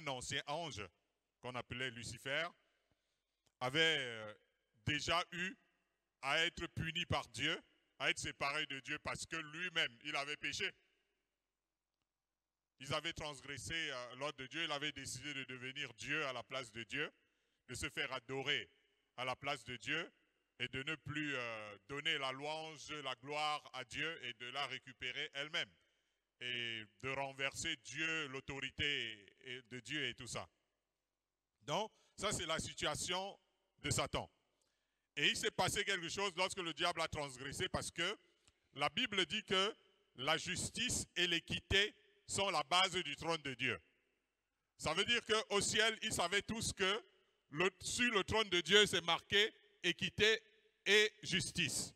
un ancien ange qu'on appelait Lucifer, avait déjà eu à être puni par Dieu, à être séparé de Dieu parce que lui-même, il avait péché. Ils avaient transgressé l'ordre de Dieu, il avait décidé de devenir Dieu à la place de Dieu, de se faire adorer à la place de Dieu et de ne plus donner la louange, la gloire à Dieu et de la récupérer elle-même et de renverser Dieu, l'autorité de Dieu et tout ça. Donc, ça c'est la situation de Satan. Et il s'est passé quelque chose lorsque le diable a transgressé parce que la Bible dit que la justice et l'équité sont la base du trône de Dieu. Ça veut dire qu'au ciel, ils savaient tous que sur le trône de Dieu, c'est marqué équité et justice.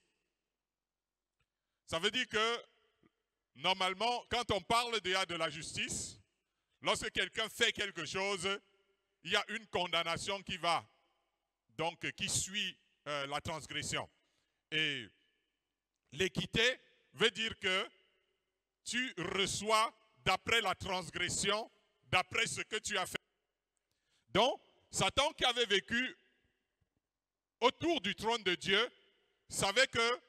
Ça veut dire que normalement, quand on parle déjà de la justice, lorsque quelqu'un fait quelque chose, il y a une condamnation qui va, donc qui suit la transgression. Et l'équité veut dire que tu reçois d'après la transgression, d'après ce que tu as fait. Donc, Satan qui avait vécu autour du trône de Dieu savait que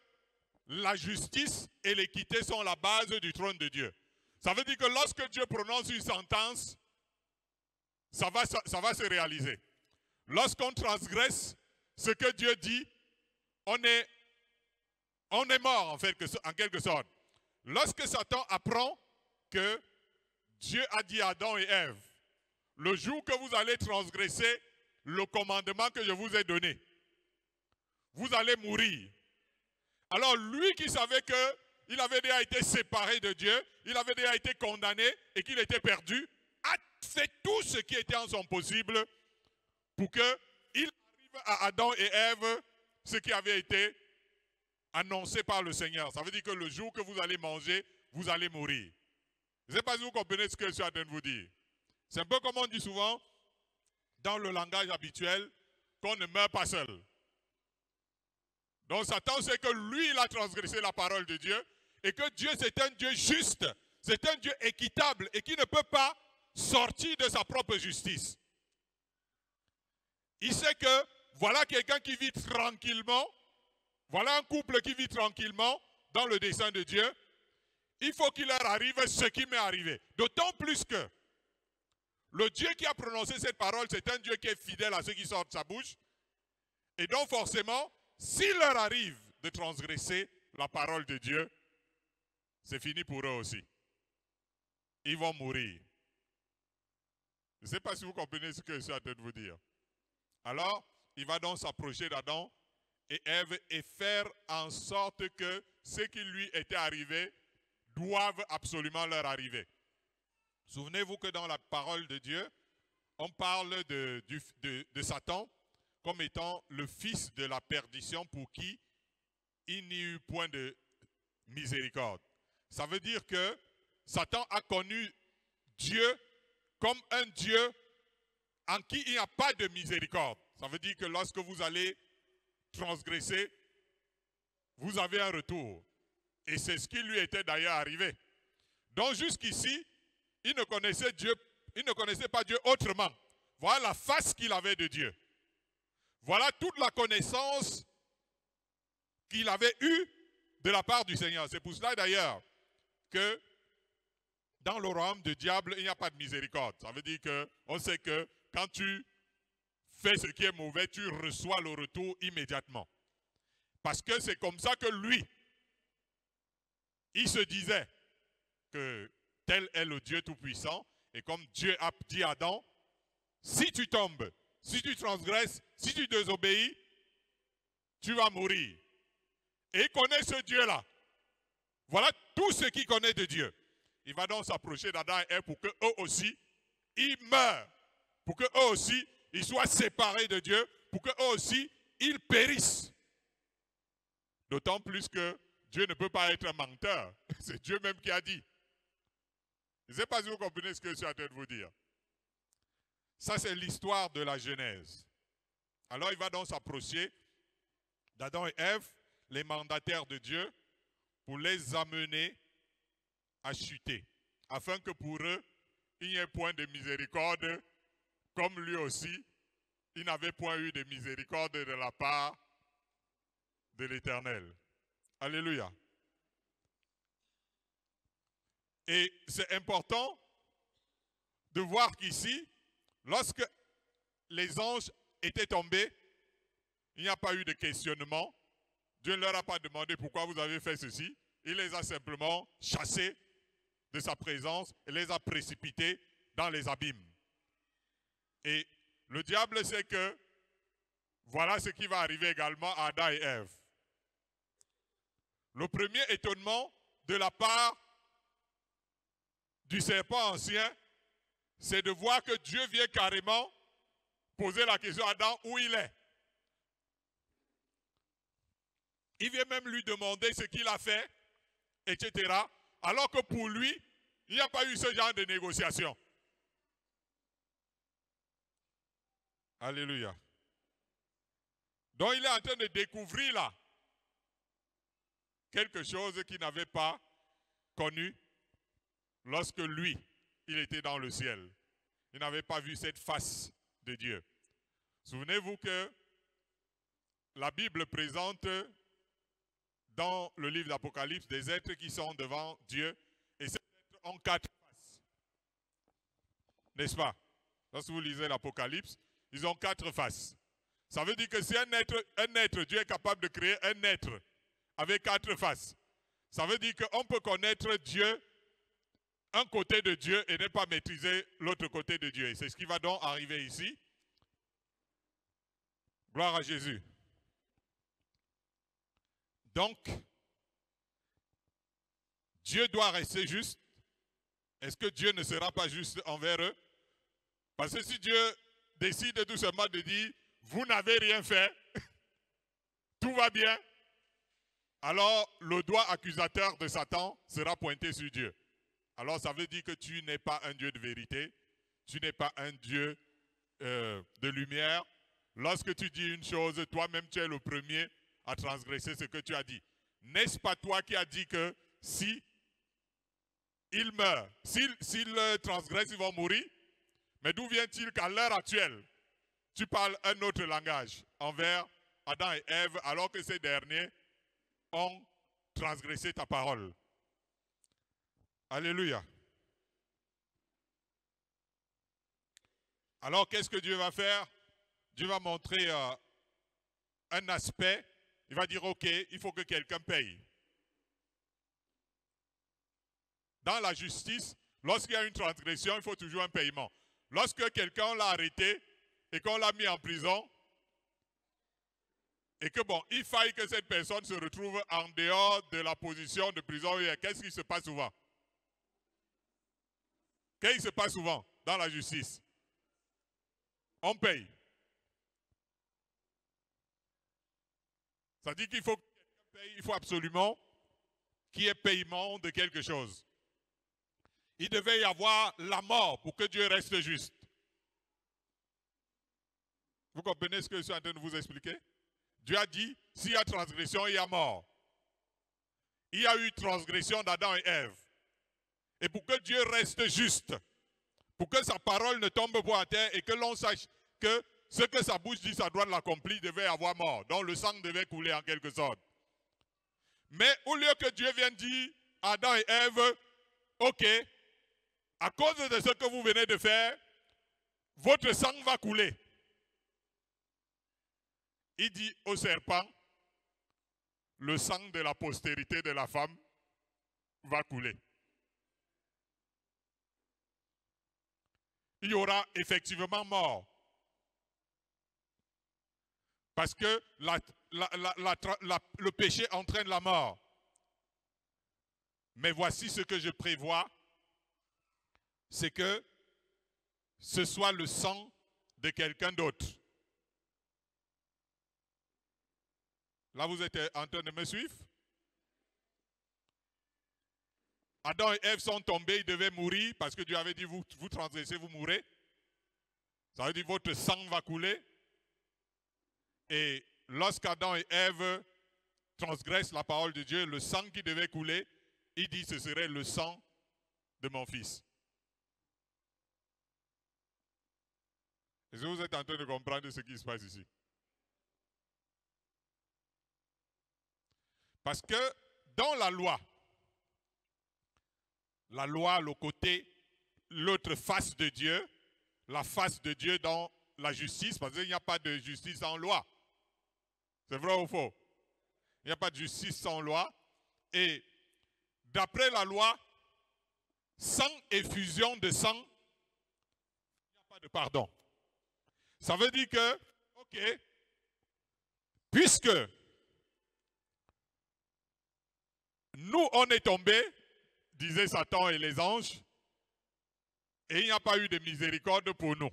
la justice et l'équité sont la base du trône de Dieu. Ça veut dire que lorsque Dieu prononce une sentence, ça va se réaliser. Lorsqu'on transgresse ce que Dieu dit, on est mort en quelque sorte. Lorsque Satan apprend que Dieu a dit à Adam et Ève, le jour que vous allez transgresser le commandement que je vous ai donné, vous allez mourir. Alors lui qui savait qu'il avait déjà été séparé de Dieu, il avait déjà été condamné et qu'il était perdu, a fait tout ce qui était en son possible pour qu'il arrive à Adam et Ève ce qui avait été annoncé par le Seigneur. Ça veut dire que le jour que vous allez manger, vous allez mourir. Je ne sais pas si vous comprenez ce que je suis en train de vous dire. C'est un peu comme on dit souvent dans le langage habituel qu'on ne meurt pas seul. Donc Satan sait que lui, il a transgressé la parole de Dieu et que Dieu, c'est un Dieu juste, c'est un Dieu équitable et qui ne peut pas sortir de sa propre justice. Il sait que voilà quelqu'un qui vit tranquillement, voilà un couple qui vit tranquillement dans le dessein de Dieu. Il faut qu'il leur arrive ce qui m'est arrivé. D'autant plus que le Dieu qui a prononcé cette parole, c'est un Dieu qui est fidèle à ce qui sort de sa bouche. Et donc forcément, s'il leur arrive de transgresser la parole de Dieu, c'est fini pour eux aussi. Ils vont mourir. Je ne sais pas si vous comprenez ce que je suis en train de vous dire. Alors, il va donc s'approcher d'Adam et Ève et faire en sorte que ce qui lui était arrivé doivent absolument leur arriver. Souvenez-vous que dans la parole de Dieu, on parle de Satan comme étant le fils de la perdition pour qui il n'y eut point de miséricorde. Ça veut dire que Satan a connu Dieu comme un Dieu en qui il n'y a pas de miséricorde. Ça veut dire que lorsque vous allez transgresser, vous avez un retour. Et c'est ce qui lui était d'ailleurs arrivé. Donc jusqu'ici, il ne connaissait pas Dieu autrement. Voilà la face qu'il avait de Dieu. Voilà toute la connaissance qu'il avait eue de la part du Seigneur. C'est pour cela d'ailleurs que dans le royaume du diable, il n'y a pas de miséricorde. Ça veut dire qu'on sait que quand tu fais ce qui est mauvais, tu reçois le retour immédiatement. Parce que c'est comme ça que lui, il se disait que tel est le Dieu Tout-Puissant. Et comme Dieu a dit à Adam, si tu tombes, si tu transgresses, si tu désobéis, tu vas mourir. Et il connaît ce Dieu-là. Voilà tout ce qu'il connaît de Dieu. Il va donc s'approcher d'Adam et Ève pour qu'eux aussi, ils meurent. Pour qu'eux aussi, ils soient séparés de Dieu. Pour qu'eux aussi, ils périssent. D'autant plus que Dieu ne peut pas être un menteur. C'est Dieu même qui a dit. Je ne sais pas si vous comprenez ce que je suis en train de vous dire. Ça, c'est l'histoire de la Genèse. Alors, il va donc s'approcher d'Adam et Ève, les mandataires de Dieu, pour les amener à chuter, afin que pour eux, il n'y ait point de miséricorde comme lui aussi, il n'avait point eu de miséricorde de la part de l'Éternel. Alléluia. Et c'est important de voir qu'ici, lorsque les anges étaient tombés, il n'y a pas eu de questionnement. Dieu ne leur a pas demandé pourquoi vous avez fait ceci. Il les a simplement chassés de sa présence et les a précipités dans les abîmes. Et le diable sait que voilà ce qui va arriver également à Adam et Ève. Le premier étonnement de la part du serpent ancien, c'est de voir que Dieu vient carrément poser la question à Adam où il est. Il vient même lui demander ce qu'il a fait, etc. Alors que pour lui, il n'y a pas eu ce genre de négociation. Alléluia. Donc il est en train de découvrir là quelque chose qu'il n'avait pas connu lorsque lui, il était dans le ciel. Il n'avait pas vu cette face de Dieu. Souvenez-vous que la Bible présente dans le livre d'Apocalypse des êtres qui sont devant Dieu et ces êtres ont 4 faces. N'est-ce pas? Lorsque vous lisez l'Apocalypse, ils ont 4 faces. Ça veut dire que si un être, Dieu est capable de créer un être avec 4 faces. Ça veut dire qu'on peut connaître Dieu, un côté de Dieu, et ne pas maîtriser l'autre côté de Dieu. Et c'est ce qui va donc arriver ici. Gloire à Jésus. Donc, Dieu doit rester juste. Est-ce que Dieu ne sera pas juste envers eux? Parce que si Dieu décide tout simplement de dire, vous n'avez rien fait, tout va bien, alors le doigt accusateur de Satan sera pointé sur Dieu. Alors ça veut dire que tu n'es pas un Dieu de vérité, tu n'es pas un Dieu de lumière. Lorsque tu dis une chose, toi-même tu es le premier à transgresser ce que tu as dit. N'est-ce pas toi qui as dit que si ils meurent, s'ils transgressent, ils vont mourir? Mais d'où vient-il qu'à l'heure actuelle, tu parles un autre langage envers Adam et Ève alors que ces derniers ont transgressé ta parole? Alléluia. Alors qu'est-ce que Dieu va faire? Dieu va montrer un aspect. Il va dire, ok, il faut que quelqu'un paye. Dans la justice, lorsqu'il y a une transgression, il faut toujours un paiement. Lorsque quelqu'un l'a arrêté et qu'on l'a mis en prison, et que bon, il faille que cette personne se retrouve en dehors de la position de prison, qu'est-ce qui se passe souvent? Qu'est-ce qui se passe souvent dans la justice? On paye. Ça dit qu'il faut que quelqu'un paye, il faut absolument qu'il y ait paiement de quelque chose. Il devait y avoir la mort pour que Dieu reste juste. Vous comprenez ce que je suis en train de vous expliquer? Dieu a dit, s'il y a transgression, il y a mort. Il y a eu transgression d'Adam et Ève. Et pour que Dieu reste juste, pour que sa parole ne tombe pas à terre et que l'on sache que ce que sa bouche dit, ça doit l'accomplir, il devait y avoir mort. Donc le sang devait couler en quelque sorte. Mais au lieu que Dieu vienne dire à Adam et Ève, ok, à cause de ce que vous venez de faire, votre sang va couler. Il dit au serpent, le sang de la postérité de la femme va couler. Il y aura effectivement mort. Parce que le péché entraîne la mort. Mais voici ce que je prévois, c'est que ce soit le sang de quelqu'un d'autre. Là, vous êtes en train de me suivre? Adam et Ève sont tombés, ils devaient mourir parce que Dieu avait dit, vous transgressez, vous mourrez. Ça veut dire votre sang va couler. Et lorsqu'Adam et Ève transgressent la parole de Dieu, le sang qui devait couler, il dit ce serait le sang de mon fils. Est-ce que vous êtes en train de comprendre ce qui se passe ici? Parce que dans la loi, le côté, l'autre face de Dieu, la face de Dieu dans la justice, parce qu'il n'y a pas de justice sans loi. C'est vrai ou faux? Il n'y a pas de justice sans loi. Et d'après la loi, sans effusion de sang, il n'y a pas de pardon. Ça veut dire que, ok, puisque nous, on est tombés, disaient Satan et les anges, et il n'y a pas eu de miséricorde pour nous.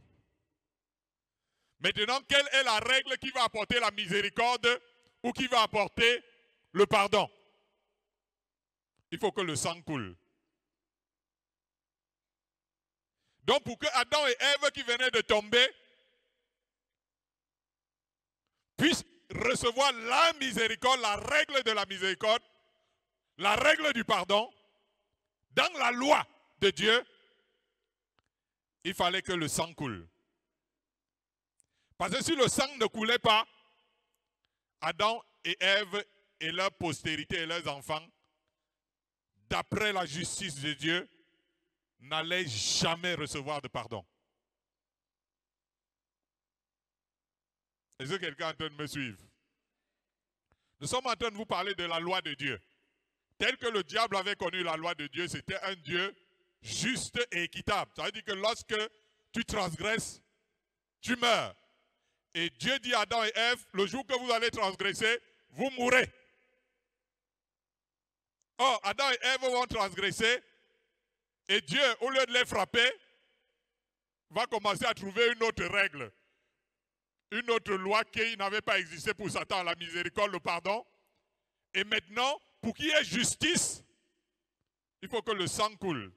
Maintenant, quelle est la règle qui va apporter la miséricorde ou qui va apporter le pardon? Il faut que le sang coule. Donc, pour que Adam et Ève qui venaient de tomber puissent recevoir la miséricorde, la règle de la miséricorde, la règle du pardon, dans la loi de Dieu, il fallait que le sang coule. Parce que si le sang ne coulait pas, Adam et Ève et leur postérité et leurs enfants, d'après la justice de Dieu, n'allaient jamais recevoir de pardon. Est-ce que quelqu'un est en train de me suivre? Nous sommes en train de vous parler de la loi de Dieu. Tel que le diable avait connu la loi de Dieu, c'était un Dieu juste et équitable. Ça veut dire que lorsque tu transgresses, tu meurs. Et Dieu dit à Adam et Ève, le jour que vous allez transgresser, vous mourrez. Or, Adam et Ève vont transgresser, et Dieu, au lieu de les frapper, va commencer à trouver une autre règle. Une autre loi qui n'avait pas existé pour Satan, la miséricorde, le pardon. Et maintenant, pour qu'il y ait justice, il faut que le sang coule.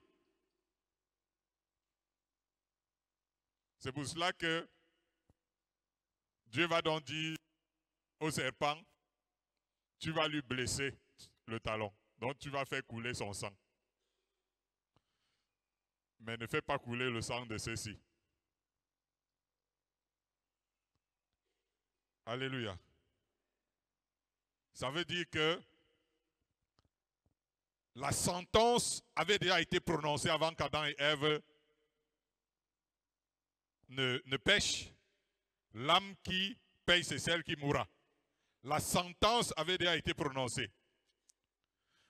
C'est pour cela que Dieu va donc dire au serpent, tu vas lui blesser le talon. Donc tu vas faire couler son sang. Mais ne fais pas couler le sang de ceux-ci. Alléluia. Ça veut dire que la sentence avait déjà été prononcée avant qu'Adam et Ève ne pêchent. L'âme qui paye, c'est celle qui mourra. La sentence avait déjà été prononcée.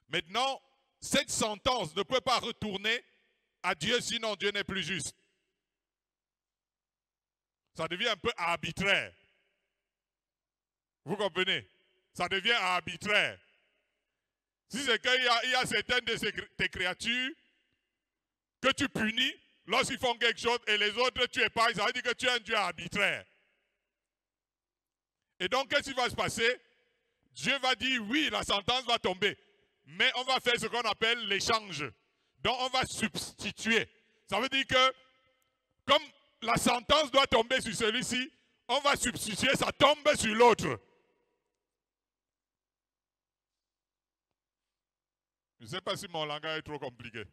Maintenant, cette sentence ne peut pas retourner à Dieu, sinon Dieu n'est plus juste. Ça devient un peu arbitraire. Vous comprenez? Ça devient arbitraire. Si c'est qu'il y a certaines de tes créatures que tu punis lorsqu'ils font quelque chose et les autres tu épargnes, ça veut dire que tu es un Dieu arbitraire. Et donc, qu'est-ce qui va se passer? Dieu va dire, oui, la sentence va tomber. Mais on va faire ce qu'on appelle l'échange. Donc, on va substituer. Ça veut dire que, comme la sentence doit tomber sur celui-ci, on va substituer, ça tombe sur l'autre. Je ne sais pas si mon langage est trop compliqué.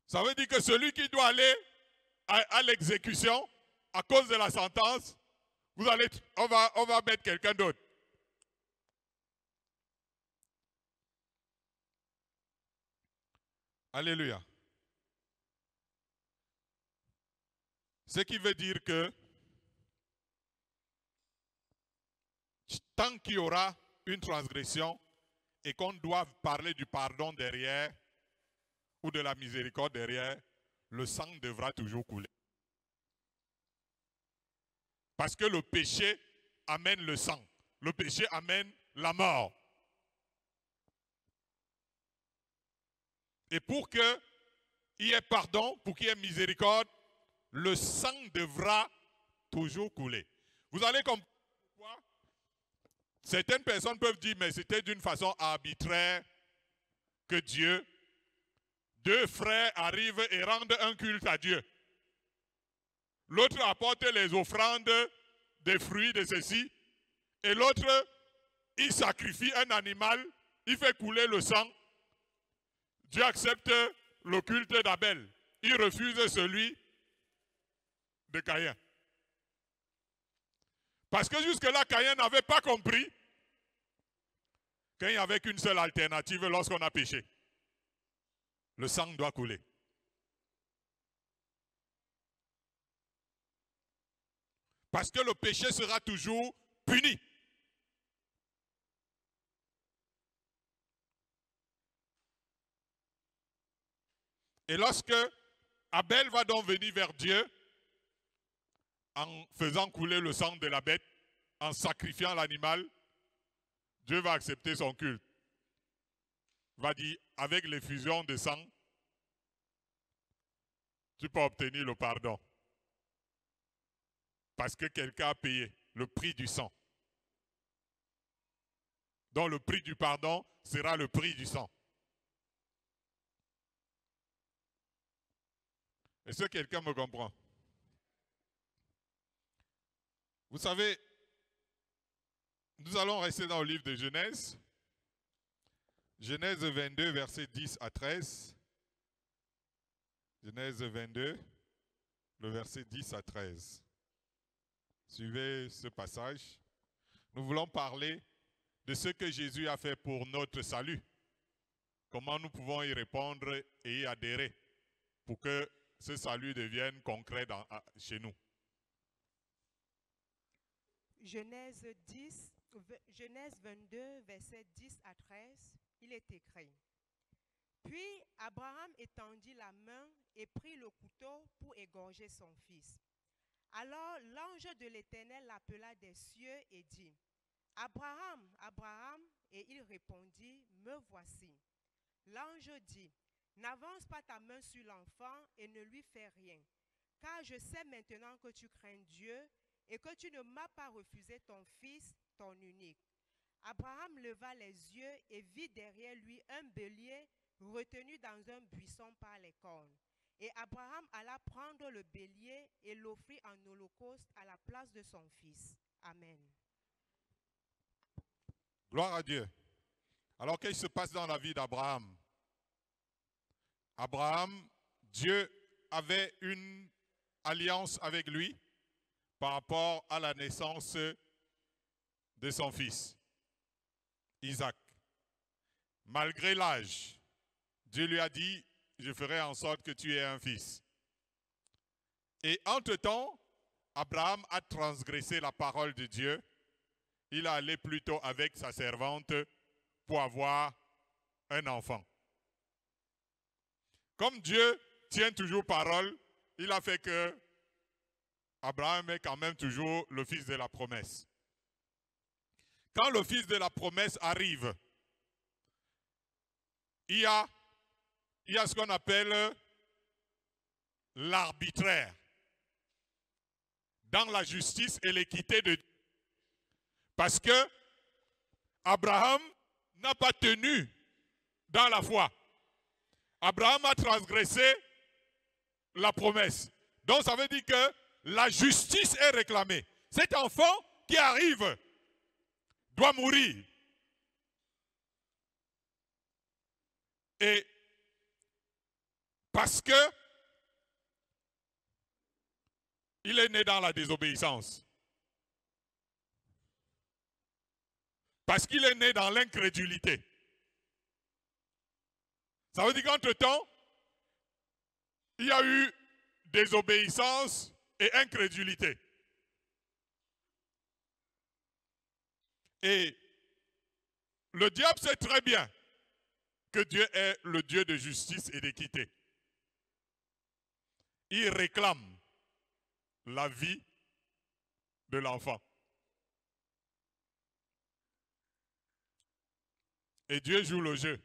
Ça veut dire que celui qui doit aller à l'exécution, à cause de la sentence, on va mettre quelqu'un d'autre. Alléluia. Ce qui veut dire que tant qu'il y aura une transgression et qu'on doit parler du pardon derrière ou de la miséricorde derrière, le sang devra toujours couler. Parce que le péché amène le sang. Le péché amène la mort. Et pour qu'il y ait pardon, pour qu'il y ait miséricorde, le sang devra toujours couler. Vous allez comprendre pourquoi certaines personnes peuvent dire, mais c'était d'une façon arbitraire que Dieu, deux frères arrivent et rendent un culte à Dieu. L'autre apporte les offrandes des fruits de ceci. Et l'autre, il sacrifie un animal, il fait couler le sang. Dieu accepte le culte d'Abel. il refuse celui de Caïn. Parce que jusque-là, Caïn n'avait pas compris qu'il n'y avait qu'une seule alternative lorsqu'on a péché. Le sang doit couler. Parce que le péché sera toujours puni. Et lorsque Abel va donc venir vers Dieu, en faisant couler le sang de la bête, en sacrifiant l'animal, Dieu va accepter son culte. Va dire, avec l'effusion de sang, tu peux obtenir le pardon. Parce que quelqu'un a payé le prix du sang. Donc le prix du pardon sera le prix du sang. Est-ce que quelqu'un me comprend? Vous savez, nous allons rester dans le livre de Genèse. Genèse 22, versets 10 à 13. Genèse 22, le verset 10 à 13. Suivez ce passage. Nous voulons parler de ce que Jésus a fait pour notre salut. Comment nous pouvons y répondre et y adhérer pour que ce salut devienne concret chez nous. Genèse 22, versets 10 à 13, il est écrit. Puis Abraham étendit la main et prit le couteau pour égorger son fils. Alors l'ange de l'Éternel l'appela des cieux et dit, « Abraham, Abraham » et il répondit, « Me voici. » L'ange dit, « N'avance pas ta main sur l'enfant et ne lui fais rien, car je sais maintenant que tu crains Dieu et que tu ne m'as pas refusé ton fils, ton unique. » Abraham leva les yeux et vit derrière lui un bélier retenu dans un buisson par les cornes. Et Abraham alla prendre le bélier et l'offrit en holocauste à la place de son fils. Amen. Gloire à Dieu. Alors, qu'est-ce qui se passe dans la vie d'Abraham? Abraham, Dieu avait une alliance avec lui par rapport à la naissance de son fils, Isaac. Malgré l'âge, Dieu lui a dit, je ferai en sorte que tu aies un fils. Et entre-temps, Abraham a transgressé la parole de Dieu. Il a allé plutôt avec sa servante pour avoir un enfant. Comme Dieu tient toujours parole, il a fait que Abraham est quand même toujours le fils de la promesse. Quand le fils de la promesse arrive, il y a ce qu'on appelle l'arbitraire dans la justice et l'équité de Dieu. Parce que Abraham n'a pas tenu dans la foi. Abraham a transgressé la promesse. Donc ça veut dire que la justice est réclamée. Cet enfant qui arrive doit mourir. Et parce que il est né dans la désobéissance. Parce qu'il est né dans l'incrédulité. Ça veut dire qu'entre-temps, il y a eu désobéissance et incrédulité. Et le diable sait très bien que Dieu est le Dieu de justice et d'équité. Il réclame la vie de l'enfant. Et Dieu joue le jeu.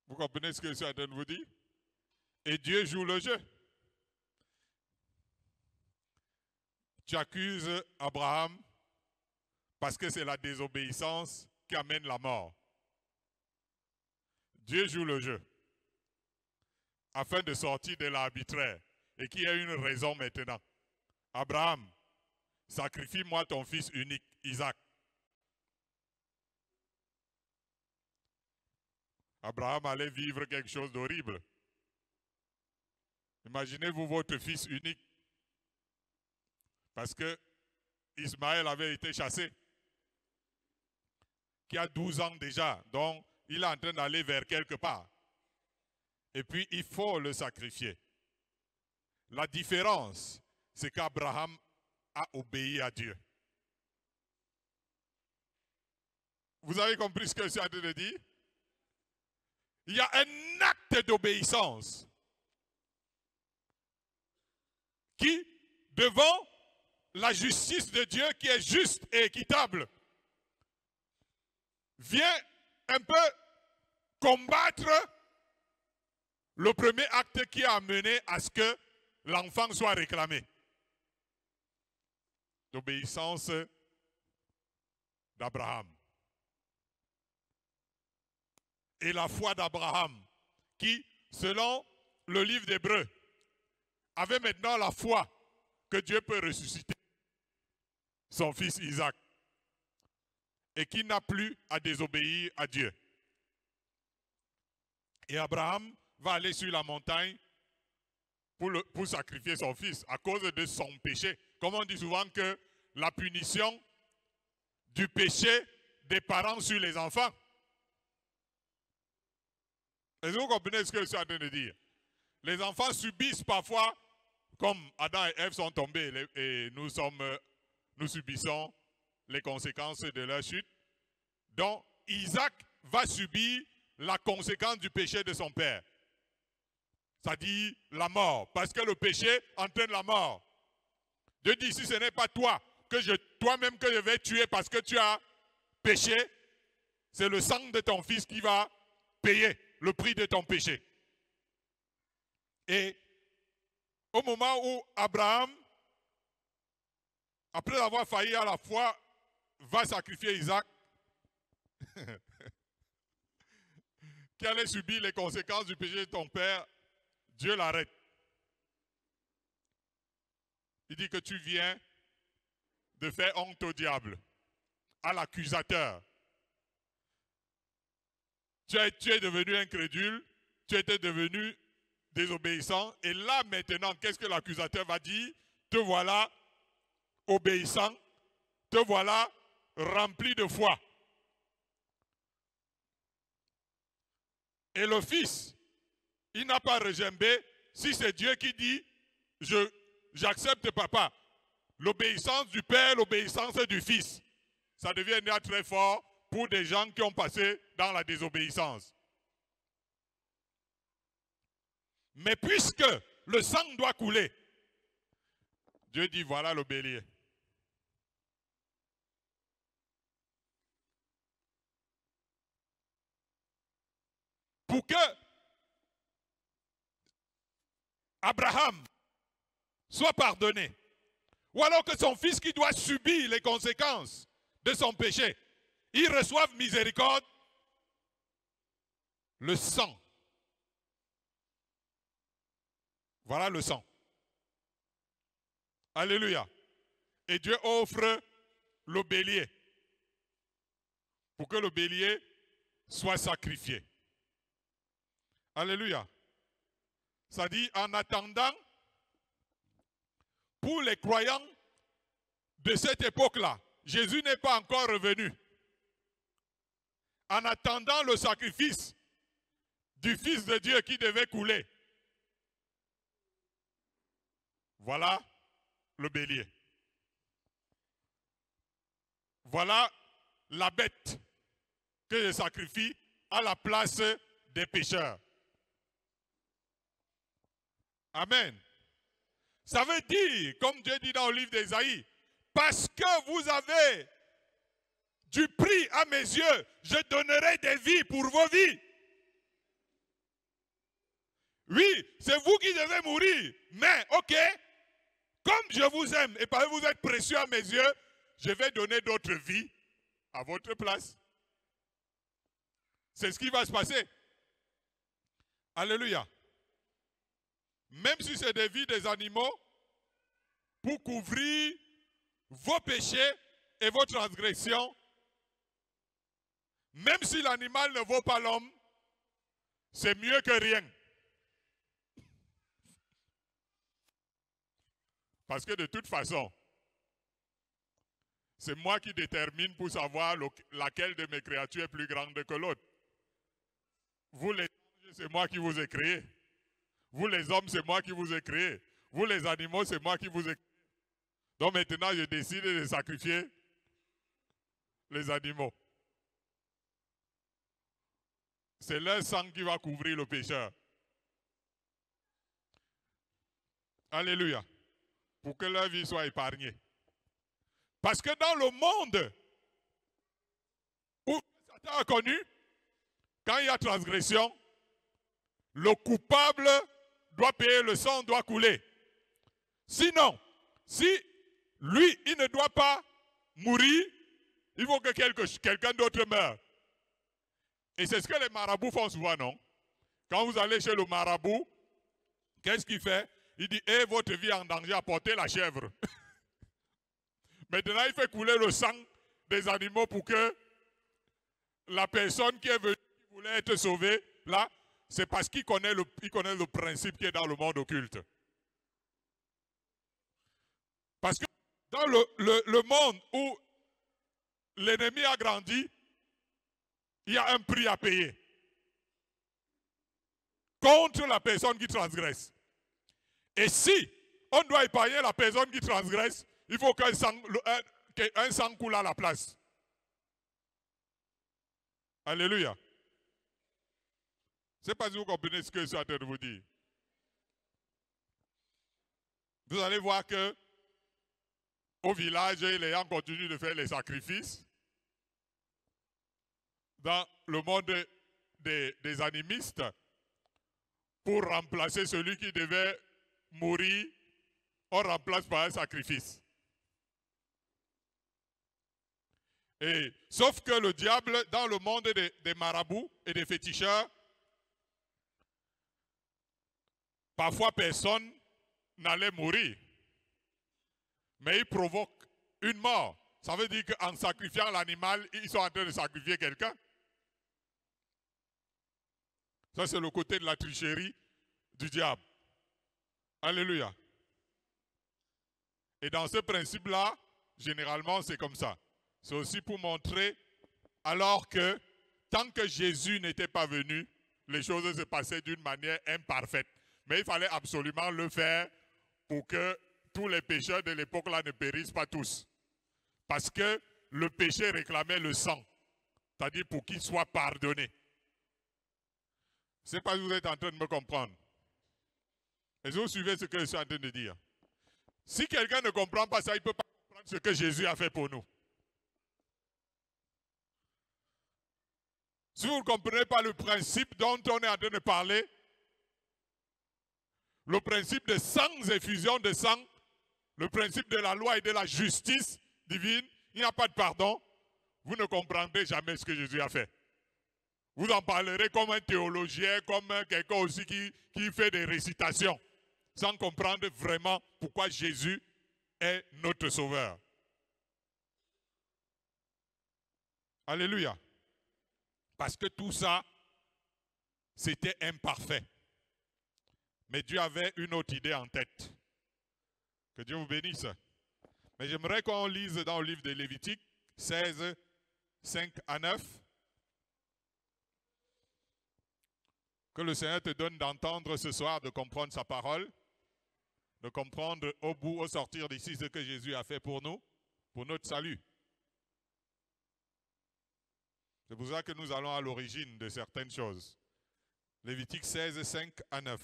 Vous comprenez ce que je suis en train de vous dire? Et Dieu joue le jeu. Tu accuses Abraham parce que c'est la désobéissance qui amène la mort. Dieu joue le jeu afin de sortir de l'arbitraire et qu'il y ait une raison maintenant. Abraham, sacrifie-moi ton fils unique, Isaac. Abraham allait vivre quelque chose d'horrible. Imaginez-vous votre fils unique. Parce que Ismaël avait été chassé. Qui a 12 ans déjà. Donc, il est en train d'aller vers quelque part. Et puis, il faut le sacrifier. La différence, c'est qu'Abraham a obéi à Dieu. Vous avez compris ce que je suis en train de dire? Il y a un acte d'obéissance qui, devant la justice de Dieu qui est juste et équitable, vient un peu combattre le premier acte qui a amené à ce que l'enfant soit réclamé. L'obéissance d'Abraham. Et la foi d'Abraham, qui, selon le livre d'Hébreux, avait maintenant la foi que Dieu peut ressusciter son fils Isaac et qui n'a plus à désobéir à Dieu. Et Abraham va aller sur la montagne pour sacrifier son fils à cause de son péché. Comme on dit souvent que la punition du péché des parents sur les enfants. Est-ce que vous comprenez ce que je suis en train de dire? Les enfants subissent parfois, comme Adam et Ève sont tombés et nous subissons les conséquences de leur chute. Donc, Isaac va subir la conséquence du péché de son père. C'est-à-dire la mort, parce que le péché entraîne la mort. Dieu dit, si ce n'est pas toi, toi-même que je vais tuer parce que tu as péché, c'est le sang de ton fils qui va payer le prix de ton péché. Et au moment où Abraham, après avoir failli à la foi, va sacrifier Isaac, qui allait subir les conséquences du péché de ton père, Dieu l'arrête. Il dit que tu viens de faire honte au diable, à l'accusateur. Tu es devenu incrédule, tu étais devenu désobéissant, et là maintenant, qu'est-ce que l'accusateur va dire? Te voilà obéissant, te voilà rempli de foi. Et le fils, il n'a pas regimbé si c'est Dieu qui dit j'accepte papa. L'obéissance du père, l'obéissance du fils. Ça devient déjà très fort pour des gens qui ont passé dans la désobéissance. Mais puisque le sang doit couler, Dieu dit voilà le bélier. Pour que Abraham soit pardonné, ou alors que son fils qui doit subir les conséquences de son péché, il reçoive miséricorde, le sang. Voilà le sang. Alléluia. Et Dieu offre le bélier pour que le bélier soit sacrifié. Alléluia. Ça dit, en attendant, pour les croyants de cette époque-là, Jésus n'est pas encore revenu. En attendant le sacrifice du Fils de Dieu qui devait couler. Voilà le bélier. Voilà la bête que je sacrifie à la place des pécheurs. Amen. Ça veut dire, comme Dieu dit dans le livre d'Ésaïe, parce que vous avez du prix à mes yeux, je donnerai des vies pour vos vies. Oui, c'est vous qui devez mourir, mais ok, comme je vous aime et parce que vous êtes précieux à mes yeux, je vais donner d'autres vies à votre place. C'est ce qui va se passer. Alléluia. Même si c'est des vies des animaux, pour couvrir vos péchés et vos transgressions, même si l'animal ne vaut pas l'homme, c'est mieux que rien. Parce que de toute façon, c'est moi qui détermine pour savoir laquelle de mes créatures est plus grande que l'autre. Vous les anges, c'est moi qui vous ai créé. Vous les hommes, c'est moi qui vous ai créé. Vous les animaux, c'est moi qui vous ai créé. Donc maintenant, je décide de sacrifier les animaux. C'est leur sang qui va couvrir le pécheur. Alléluia. Pour que leur vie soit épargnée. Parce que dans le monde où Satan a connu, quand il y a transgression, le coupable doit payer, le sang doit couler. Sinon, si lui, il ne doit pas mourir, il faut que quelqu'un d'autre meure. Et c'est ce que les marabouts font souvent, non? Quand vous allez chez le marabout, qu'est-ce qu'il fait? Il dit, eh, votre vie est en danger, apportez la chèvre. Maintenant, il fait couler le sang des animaux pour que la personne qui est venue, qui voulait être sauvée, là, c'est parce qu'il connaît le principe qui est dans le monde occulte. Parce que dans le monde où l'ennemi a grandi, il y a un prix à payer contre la personne qui transgresse. Et si on doit épargner la personne qui transgresse, il faut qu'un sang coule à la place. Alléluia. Je ne sais pas si vous comprenez ce que je suis en train de vous dire. Vous allez voir que au village, les gens continuent de faire les sacrifices. Dans le monde des animistes, pour remplacer celui qui devait mourir, on remplace par un sacrifice. Et, sauf que le diable, dans le monde des marabouts et des féticheurs, parfois personne n'allait mourir. Mais il provoque une mort. Ça veut dire qu'en sacrifiant l'animal, ils sont en train de sacrifier quelqu'un. Ça, c'est le côté de la tricherie du diable. Alléluia. Et dans ce principe-là, généralement, c'est comme ça. C'est aussi pour montrer, alors que tant que Jésus n'était pas venu, les choses se passaient d'une manière imparfaite. Mais il fallait absolument le faire pour que tous les pécheurs de l'époque-là ne périssent pas tous. Parce que le péché réclamait le sang, c'est-à-dire pour qu'il soit pardonné. Je ne sais pas si vous êtes en train de me comprendre. Est-ce que vous suivez ce que je suis en train de dire? Si quelqu'un ne comprend pas ça, il ne peut pas comprendre ce que Jésus a fait pour nous. Si vous ne comprenez pas le principe dont on est en train de parler, le principe de sans effusion de sang, le principe de la loi et de la justice divine, il n'y a pas de pardon, vous ne comprendrez jamais ce que Jésus a fait. Vous en parlerez comme un théologien, comme quelqu'un aussi qui fait des récitations, sans comprendre vraiment pourquoi Jésus est notre sauveur. Alléluia. Parce que tout ça, c'était imparfait. Mais Dieu avait une autre idée en tête. Que Dieu vous bénisse. Mais j'aimerais qu'on lise dans le livre de Lévitique 16, 5 à 9. Que le Seigneur te donne d'entendre ce soir, de comprendre sa parole, de comprendre au sortir d'ici ce que Jésus a fait pour nous, pour notre salut. C'est pour ça que nous allons à l'origine de certaines choses. Lévitique 16, 5 à 9.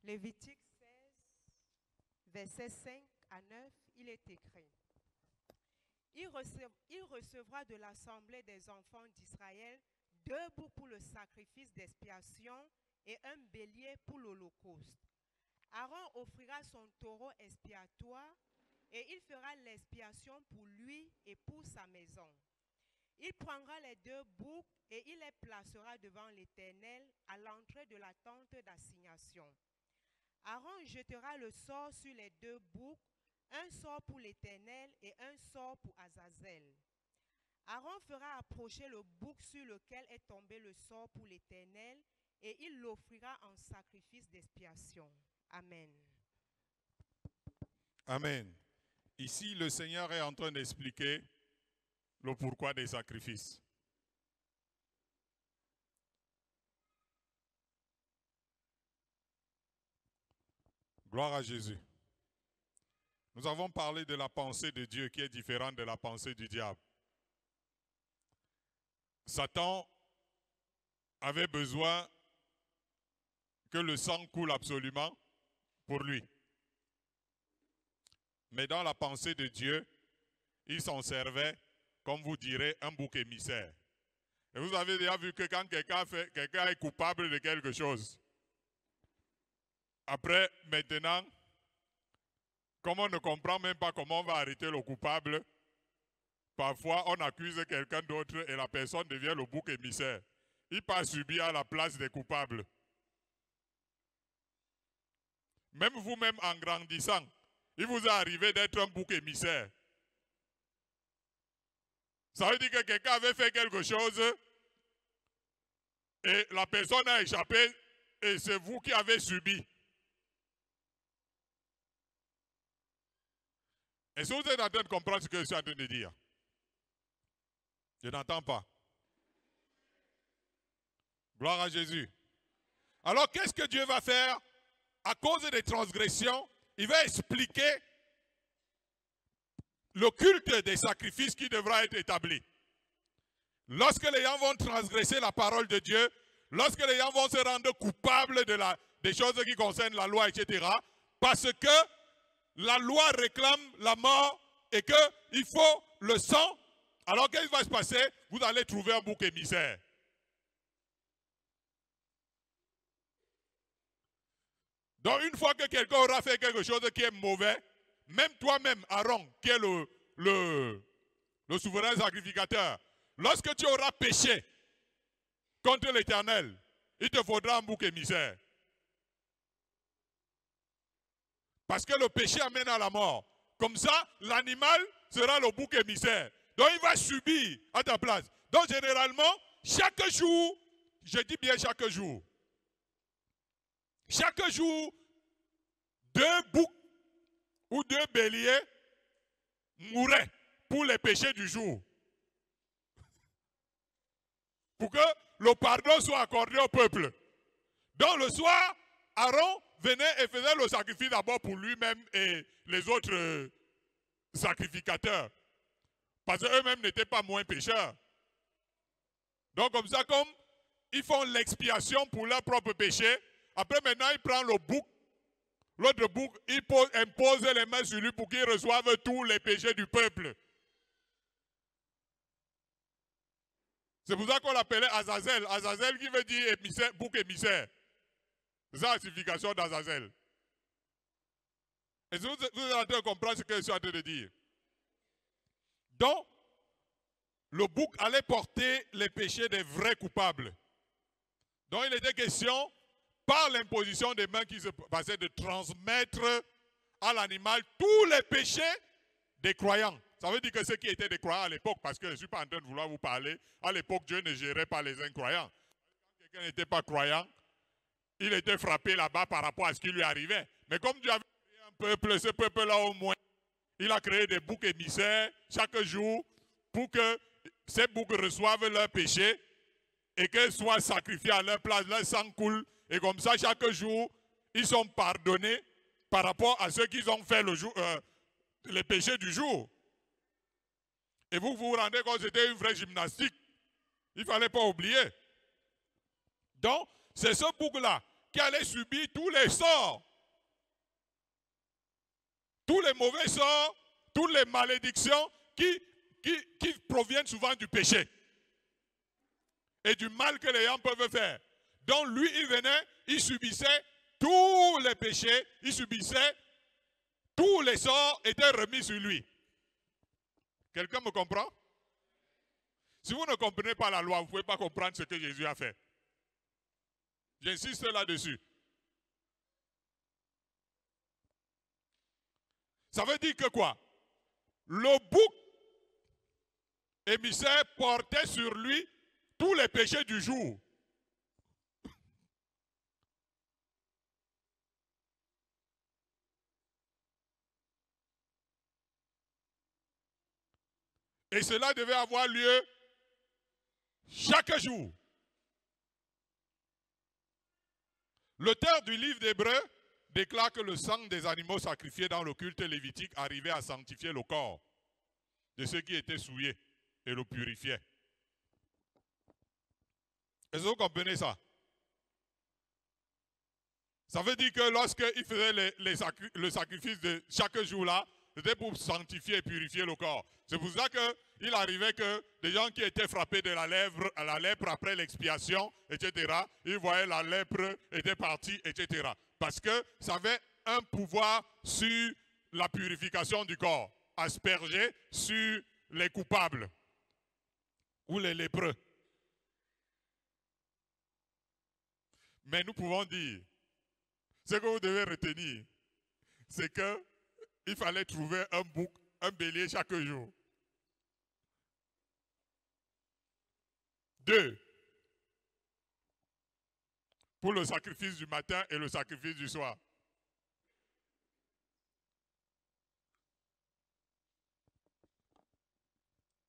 Lévitique 16, versets 5 à 9, il est écrit. Il recevra de l'assemblée des enfants d'Israël 2 boucs pour le sacrifice d'expiation et un bélier pour l'holocauste. Aaron offrira son taureau expiatoire et il fera l'expiation pour lui et pour sa maison. Il prendra les 2 boucs et il les placera devant l'Éternel à l'entrée de la tente d'assignation. Aaron jettera le sort sur les deux boucs, un sort pour l'Éternel et un sort pour Azazel. Aaron fera approcher le bouc sur lequel est tombé le sort pour l'Éternel et il l'offrira en sacrifice d'expiation. Amen. Amen. Ici, le Seigneur est en train d'expliquer le pourquoi des sacrifices. Gloire à Jésus. Nous avons parlé de la pensée de Dieu qui est différente de la pensée du diable. Satan avait besoin que le sang coule absolument pour lui. Mais dans la pensée de Dieu, il s'en servait, comme vous direz, un bouc émissaire. Et vous avez déjà vu que quand quelqu'un est coupable de quelque chose, après, maintenant, comme on ne comprend même pas comment on va arrêter le coupable, parfois on accuse quelqu'un d'autre et la personne devient le bouc émissaire. Il passe subir à la place des coupables. Même vous-même en grandissant, il vous est arrivé d'être un bouc émissaire. Ça veut dire que quelqu'un avait fait quelque chose et la personne a échappé et c'est vous qui avez subi. Est-ce que vous êtes en train de comprendre ce que je suis en train de dire? Je n'entends pas. Gloire à Jésus. Alors qu'est-ce que Dieu va faire? À cause des transgressions, il va expliquer le culte des sacrifices qui devra être établi. Lorsque les gens vont transgresser la parole de Dieu, lorsque les gens vont se rendre coupables des choses qui concernent la loi, etc., parce que la loi réclame la mort et qu'il faut le sang, alors qu'est-ce qui va se passer? Vous allez trouver un bouc émissaire. Donc une fois que quelqu'un aura fait quelque chose qui est mauvais, même toi-même, Aaron, qui est le souverain sacrificateur, lorsque tu auras péché contre l'Éternel, il te faudra un bouc émissaire. Parce que le péché amène à la mort. Comme ça, l'animal sera le bouc émissaire. Donc il va subir à ta place. Donc généralement, chaque jour, je dis bien chaque jour, deux boucs ou deux béliers mouraient pour les péchés du jour. Pour que le pardon soit accordé au peuple. Donc le soir, Aaron venait et faisait le sacrifice d'abord pour lui-même et les autres sacrificateurs. Parce qu'eux-mêmes n'étaient pas moins pécheurs. Donc comme ça, comme ils font l'expiation pour leur propre péché, après maintenant il prend le bouc, l'autre bouc, il impose les mains sur lui pour qu'il reçoive tous les péchés du peuple. C'est pour ça qu'on l'appelait Azazel. Azazel qui veut dire émissaire, bouc émissaire. C'est ça la signification d'Azazel. Est-ce que vous êtes en train de comprendre ce que je suis en train de dire? Donc, le bouc allait porter les péchés des vrais coupables. Donc, il était question, par l'imposition des mains qui se passaient, de transmettre à l'animal tous les péchés des croyants. Ça veut dire que ceux qui étaient des croyants à l'époque, parce que je ne suis pas en train de vouloir vous parler, à l'époque, Dieu ne gérait pas les incroyants. Quand quelqu'un n'était pas croyant, il était frappé là-bas par rapport à ce qui lui arrivait. Mais comme Dieu avait créé un peuple, ce peuple-là au moins, il a créé des boucs émissaires chaque jour pour que ces boucs reçoivent leurs péchés et qu'ils soient sacrifiés à leur place, leur sang coule. Et comme ça, chaque jour, ils sont pardonnés par rapport à ceux qu'ils ont fait les péchés du jour. Et vous vous rendez compte que c'était une vraie gymnastique. Il ne fallait pas oublier. Donc, c'est ce bouc-là qui allait subir tous les sorts. Tous les mauvais sorts, toutes les malédictions qui proviennent souvent du péché. Et du mal que les gens peuvent faire. Donc lui, il venait, il subissait tous les péchés, il subissait tous les sorts étaient remis sur lui. Quelqu'un me comprend? Si vous ne comprenez pas la loi, vous ne pouvez pas comprendre ce que Jésus a fait. J'insiste là-dessus. Ça veut dire que quoi? Le bouc émissaire portait sur lui tous les péchés du jour. Et cela devait avoir lieu chaque jour. L'auteur du livre d'Hébreux déclare que le sang des animaux sacrifiés dans le culte lévitique arrivait à sanctifier le corps de ceux qui étaient souillés et le purifiait. Est-ce que vous comprenez ça? Ça veut dire que lorsqu'il faisait le sacrifice de chaque jour-là, c'était pour sanctifier et purifier le corps. C'est pour ça qu'il arrivait que des gens qui étaient frappés de la lèpre après l'expiation, etc., ils voyaient la lèpre était partie, etc. Parce que ça avait un pouvoir sur la purification du corps, aspergé sur les coupables ou les lépreux. Mais nous pouvons dire, ce que vous devez retenir, c'est qu'il fallait trouver un bouc, un bélier chaque jour. 2. Pour le sacrifice du matin et le sacrifice du soir.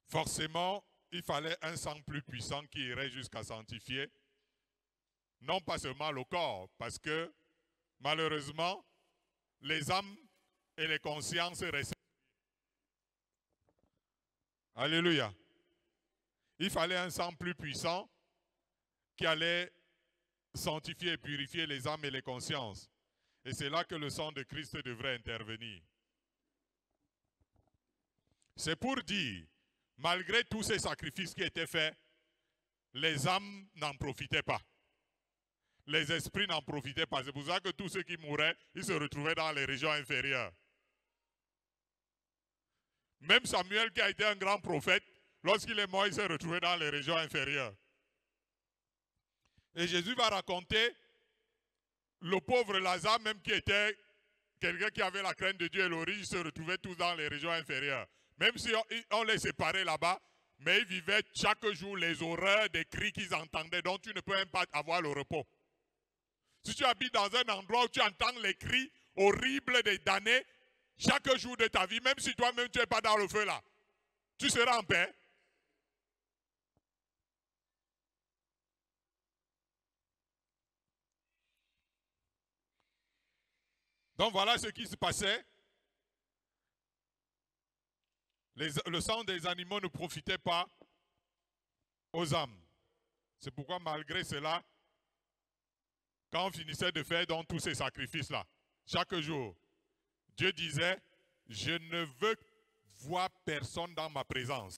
Forcément, il fallait un sang plus puissant qui irait jusqu'à sanctifier, non pas seulement le corps, parce que malheureusement, les âmes et les consciences restaient. Alléluia. Il fallait un sang plus puissant qui allait sanctifier et purifier les âmes et les consciences. Et c'est là que le sang de Christ devrait intervenir. C'est pour dire, malgré tous ces sacrifices qui étaient faits, les âmes n'en profitaient pas. Les esprits n'en profitaient pas. C'est pour ça que tous ceux qui mouraient, ils se retrouvaient dans les régions inférieures. Même Samuel, qui a été un grand prophète, lorsqu'il est mort, il s'est retrouvé dans les régions inférieures. Et Jésus va raconter le pauvre Lazare, même qui était quelqu'un qui avait la crainte de Dieu et l'origine, il se retrouvait tous dans les régions inférieures. Même si on les séparait là-bas, mais ils vivaient chaque jour les horreurs des cris qu'ils entendaient, donc tu ne peux même pas avoir le repos. Si tu habites dans un endroit où tu entends les cris horribles des damnés, chaque jour de ta vie, même si toi-même tu n'es pas dans le feu là, tu seras en paix. Donc voilà ce qui se passait. Le sang des animaux ne profitait pas aux âmes. C'est pourquoi malgré cela, quand on finissait de faire donc tous ces sacrifices-là, chaque jour, Dieu disait, je ne veux voir personne dans ma présence.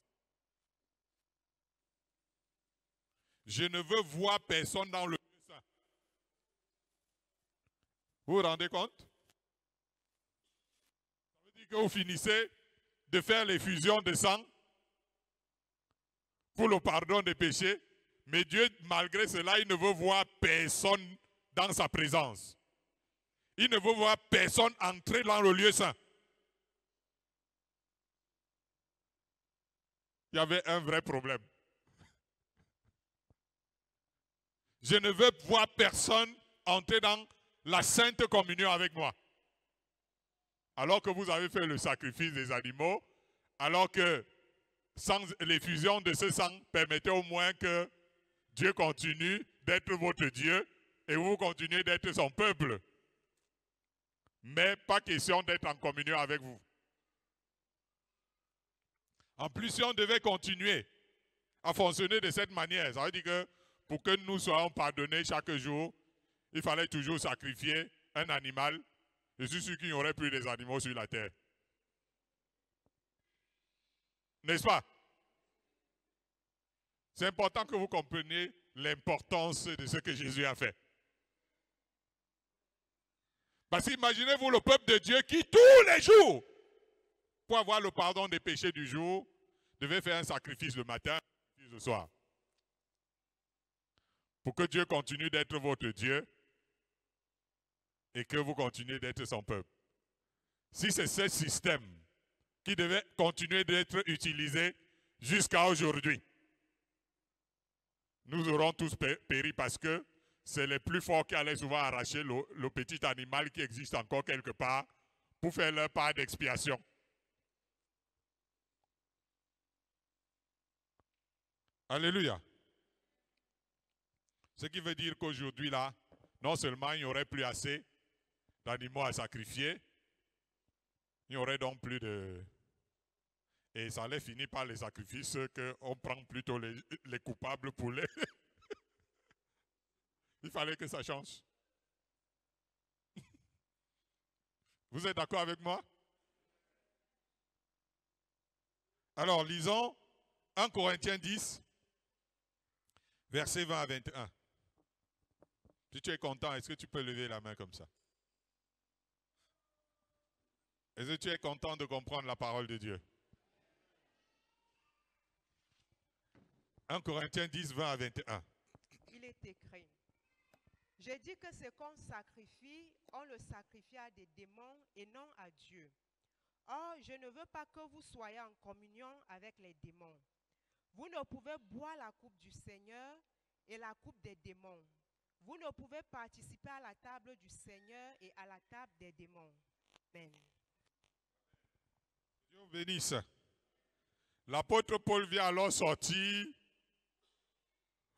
Je ne veux voir personne dans le lieu saint. Vous vous rendez compte? Ça veut dire que vous finissez de faire l'effusion de sang pour le pardon des péchés, mais Dieu, malgré cela, il ne veut voir personne dans sa présence. Il ne veut voir personne entrer dans le lieu saint. Il y avait un vrai problème. Je ne veux voir personne entrer dans la sainte communion avec moi. Alors que vous avez fait le sacrifice des animaux, alors que sans l'effusion de ce sang permettait au moins que Dieu continue d'être votre Dieu et vous continuez d'être son peuple. Mais pas question d'être en communion avec vous. En plus, si on devait continuer à fonctionner de cette manière, ça veut dire que pour que nous soyons pardonnés chaque jour, il fallait toujours sacrifier un animal. Je suis sûr qu'il n'y aurait plus des animaux sur la terre. N'est-ce pas? C'est important que vous compreniez l'importance de ce que Jésus a fait. Parce qu'imaginez-vous le peuple de Dieu qui, tous les jours, pour avoir le pardon des péchés du jour, devait faire un sacrifice le matin, un sacrifice le soir. Pour que Dieu continue d'être votre Dieu et que vous continuez d'être son peuple. si c'est ce système qui devait continuer d'être utilisé jusqu'à aujourd'hui, nous aurons tous péri parce que c'est les plus forts qui allaient souvent arracher le petit animal qui existe encore quelque part pour faire leur part d'expiation. Alléluia. Ce qui veut dire qu'aujourd'hui, là, non seulement il n'y aurait plus assez d'animaux à sacrifier, il n'y aurait donc plus de... Et ça allait finir par les sacrifices qu'on prend plutôt les coupables pour les... Il fallait que ça change. Vous êtes d'accord avec moi? Alors, lisons 1 Corinthiens 10, versets 20 à 21. Si tu es content, est-ce que tu peux lever la main comme ça? Est-ce que tu es content de comprendre la parole de Dieu? 1 Corinthiens 10, 20 à 21. Il est écrit: je dis que ce qu'on sacrifie, on le sacrifie à des démons et non à Dieu. Or, je ne veux pas que vous soyez en communion avec les démons. Vous ne pouvez boire la coupe du Seigneur et la coupe des démons. Vous ne pouvez participer à la table du Seigneur et à la table des démons. Amen. Dieu vous bénisse. L'apôtre Paul vient alors sortir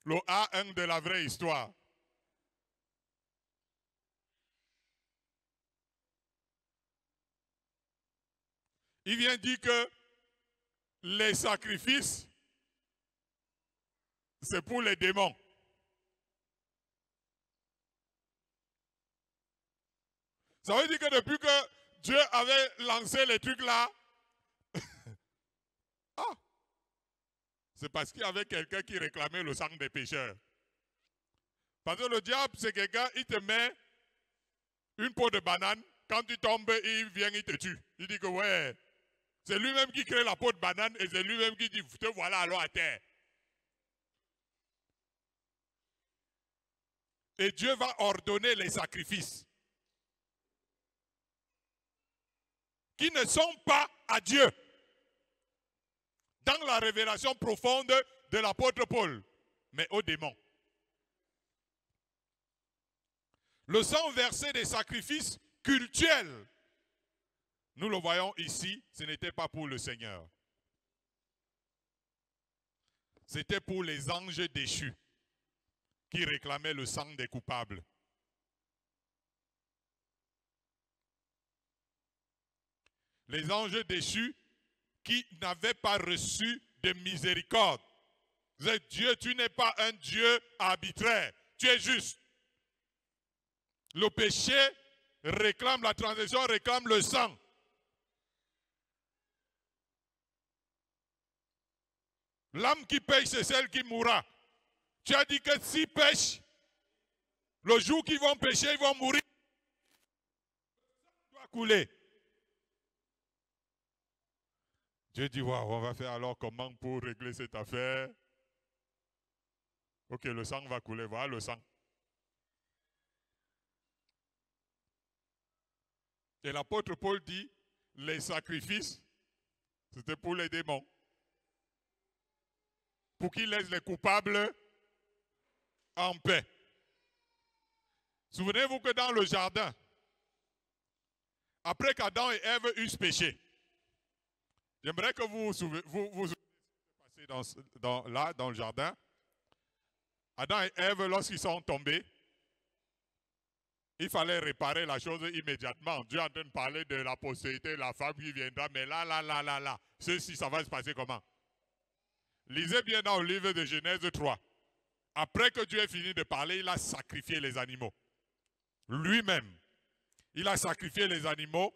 le A1 de la vraie histoire. Il vient dire que les sacrifices, c'est pour les démons. Ça veut dire que depuis que Dieu avait lancé les trucs là, c'est parce qu'il y avait quelqu'un qui réclamait le sang des pécheurs. Parce que le diable, c'est quelqu'un, il te met une peau de banane, quand tu tombes, il vient, il te tue. Il dit que ouais, c'est lui-même qui crée la peau de banane et c'est lui-même qui dit, te voilà alors à terre. Et Dieu va ordonner les sacrifices qui ne sont pas à Dieu. Dans la révélation profonde de l'apôtre Paul, mais aux démons. Le sang versé des sacrifices cultuels, nous le voyons ici, ce n'était pas pour le Seigneur. C'était pour les anges déchus qui réclamaient le sang des coupables. Les anges déchus qui n'avaient pas reçu de miséricorde. Vous êtes Dieu, tu n'es pas un Dieu arbitraire, tu es juste. Le péché réclame la transgression, réclame le sang. L'âme qui pêche, c'est celle qui mourra. Tu as dit que s'ils pêchent, le jour qu'ils vont pécher, ils vont mourir. Ça doit couler. Dieu dit, waouh, on va faire alors comment pour régler cette affaire? Ok, le sang va couler, voilà le sang. Et l'apôtre Paul dit, les sacrifices, c'était pour les démons. Pour qu'ils laissent les coupables en paix. Souvenez-vous que dans le jardin, après qu'Adam et Ève eussent péché, j'aimerais que vous vous souvenez ce qui s'est passé dans le jardin. Adam et Ève, lorsqu'ils sont tombés, il fallait réparer la chose immédiatement. Dieu est en train de parler de la postérité, la femme qui viendra, mais là, ceci, ça va se passer comment? Lisez bien dans le livre de Genèse 3. Après que Dieu ait fini de parler, il a sacrifié les animaux. Lui-même, il a sacrifié les animaux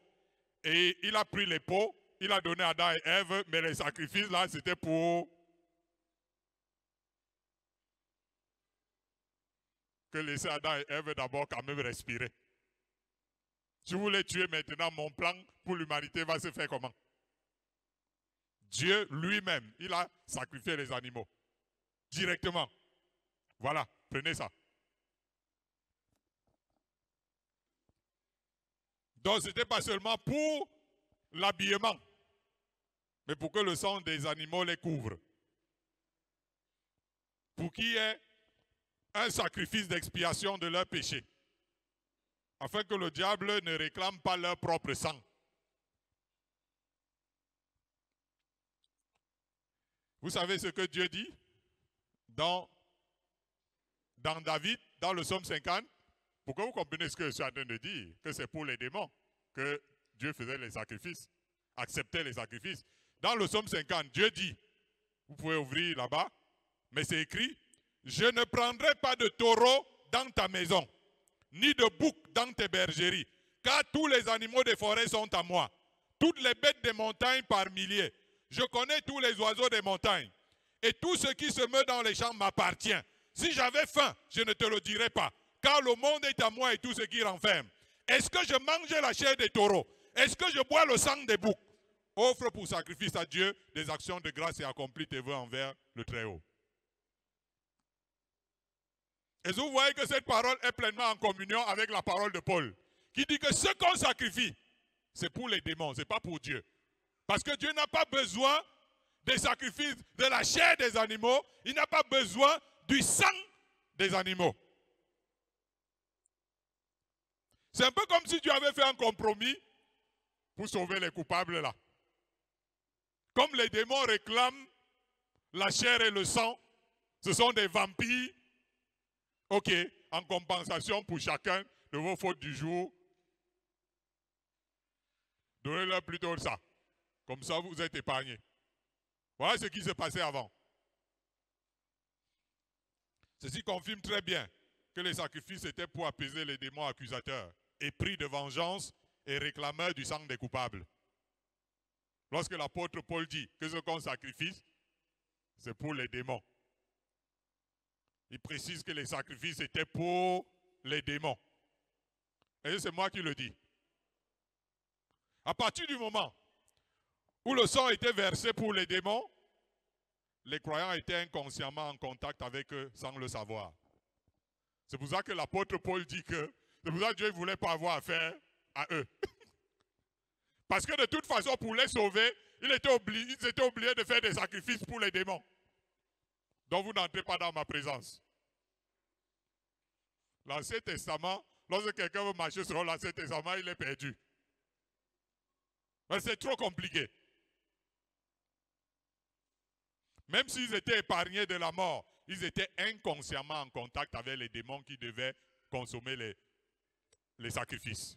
et il a pris les peaux, il a donné à Adam et Ève, mais les sacrifices là, c'était pour que laisser Adam et Ève d'abord quand même respirer. Si vous les tuez maintenant, mon plan pour l'humanité va se faire comment? Dieu lui-même, il a sacrifié les animaux. Directement. Voilà, prenez ça. Donc, ce n'était pas seulement pour l'habillement, mais pour que le sang des animaux les couvre. Pour qu'il y ait un sacrifice d'expiation de leurs péchés, afin que le diable ne réclame pas leur propre sang. Vous savez ce que Dieu dit dans David, dans le psaume 50? Pour que vous compreniez ce que je suis en train de dire, que c'est pour les démons que Dieu faisait les sacrifices, acceptait les sacrifices. Dans le psaume 50, Dieu dit, vous pouvez ouvrir là-bas, mais c'est écrit, « Je ne prendrai pas de taureau dans ta maison, ni de bouc dans tes bergeries, car tous les animaux des forêts sont à moi, toutes les bêtes des montagnes par milliers. Je connais tous les oiseaux des montagnes, et tout ce qui se meut dans les champs m'appartient. Si j'avais faim, je ne te le dirais pas, car le monde est à moi et tout ce qui renferme. Est-ce que je mange la chair des taureaux? Est-ce que je bois le sang des boucs? Offre pour sacrifice à Dieu des actions de grâce et accomplis tes vœux envers le Très-Haut. » Et vous voyez que cette parole est pleinement en communion avec la parole de Paul, qui dit que ce qu'on sacrifie, c'est pour les démons, ce n'est pas pour Dieu. Parce que Dieu n'a pas besoin des sacrifices de la chair des animaux, il n'a pas besoin du sang des animaux. C'est un peu comme si Dieu avait fait un compromis pour sauver les coupables là. Comme les démons réclament la chair et le sang, ce sont des vampires. Ok, en compensation pour chacun de vos fautes du jour, donnez-leur plutôt ça. Comme ça, vous êtes épargnés. Voilà ce qui se passait avant. Ceci confirme très bien que les sacrifices étaient pour apaiser les démons accusateurs, épris de vengeance et réclameurs du sang des coupables. Lorsque l'apôtre Paul dit que ce qu'on sacrifie, c'est pour les démons. Il précise que les sacrifices étaient pour les démons. Et c'est moi qui le dis. À partir du moment où le sang était versé pour les démons, les croyants étaient inconsciemment en contact avec eux sans le savoir. C'est pour ça que l'apôtre Paul dit que c'est pour ça que Dieu ne voulait pas avoir affaire à eux. Parce que de toute façon, pour les sauver, ils étaient obligés de faire des sacrifices pour les démons. Donc vous n'entrez pas dans ma présence. L'Ancien Testament, lorsque quelqu'un veut marcher sur l'Ancien Testament, il est perdu. C'est trop compliqué. Même s'ils étaient épargnés de la mort, ils étaient inconsciemment en contact avec les démons qui devaient consommer les sacrifices.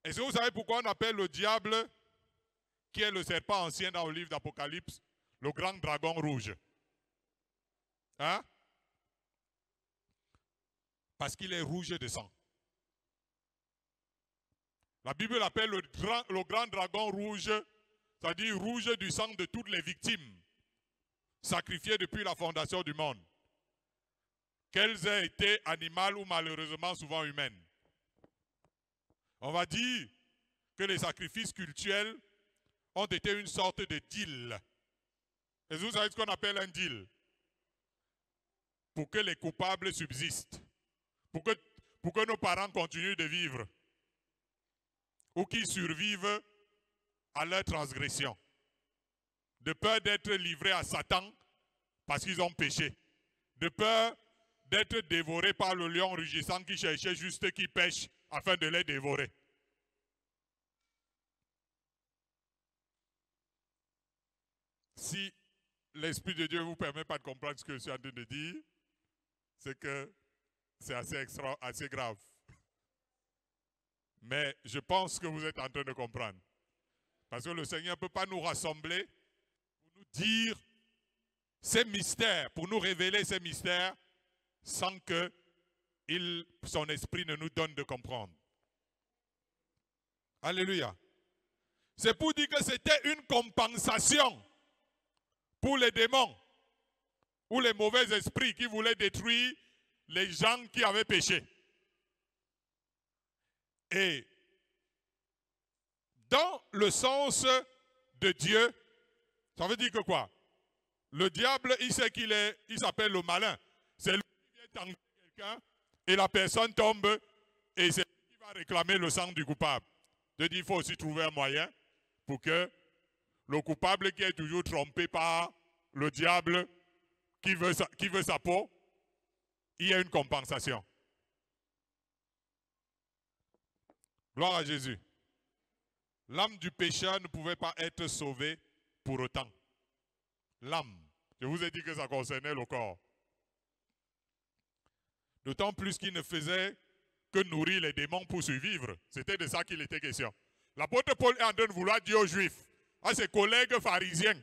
Est-ce que vous savez pourquoi on appelle le diable, qui est le serpent ancien dans le livre d'Apocalypse, le grand dragon rouge? Hein? Parce qu'il est rouge de sang. La Bible l'appelle le grand dragon rouge, c'est-à-dire rouge du sang de toutes les victimes sacrifiées depuis la fondation du monde, qu'elles aient été animales ou malheureusement souvent humaines. On va dire que les sacrifices cultuels ont été une sorte de deal. Et vous savez ce qu'on appelle un deal? Pour que les coupables subsistent, pour que nos parents continuent de vivre, ou qu'ils survivent à leur transgression, de peur d'être livrés à Satan parce qu'ils ont péché, de peur d'être dévorés par le lion rugissant qui cherchait juste qui pêche afin de les dévorer. Si l'Esprit de Dieu ne vous permet pas de comprendre ce que je suis en train de dire, c'est que c'est assez grave. Mais je pense que vous êtes en train de comprendre. Parce que le Seigneur ne peut pas nous rassembler pour nous dire ces mystères, pour nous révéler ces mystères, sans que son esprit ne nous donne de comprendre. Alléluia. C'est pour dire que c'était une compensation pour les démons ou les mauvais esprits qui voulaient détruire les gens qui avaient péché. Et dans le sens de Dieu, ça veut dire que quoi? Le diable, il sait il s'appelle le malin. C'est lui qui vient tenter quelqu'un et la personne tombe Et c'est lui qui va réclamer le sang du coupable. De dire, il faut aussi trouver un moyen pour que le coupable qui est toujours trompé par le diable, qui veut sa peau, il y a une compensation. Gloire à Jésus. L'âme du pécheur ne pouvait pas être sauvée pour autant. L'âme. Je vous ai dit que ça concernait le corps. D'autant plus qu'il ne faisait que nourrir les démons pour survivre. C'était de ça qu'il était question. L'apôtre Paul est en train de vouloir dire aux Juifs, à ses collègues pharisiens,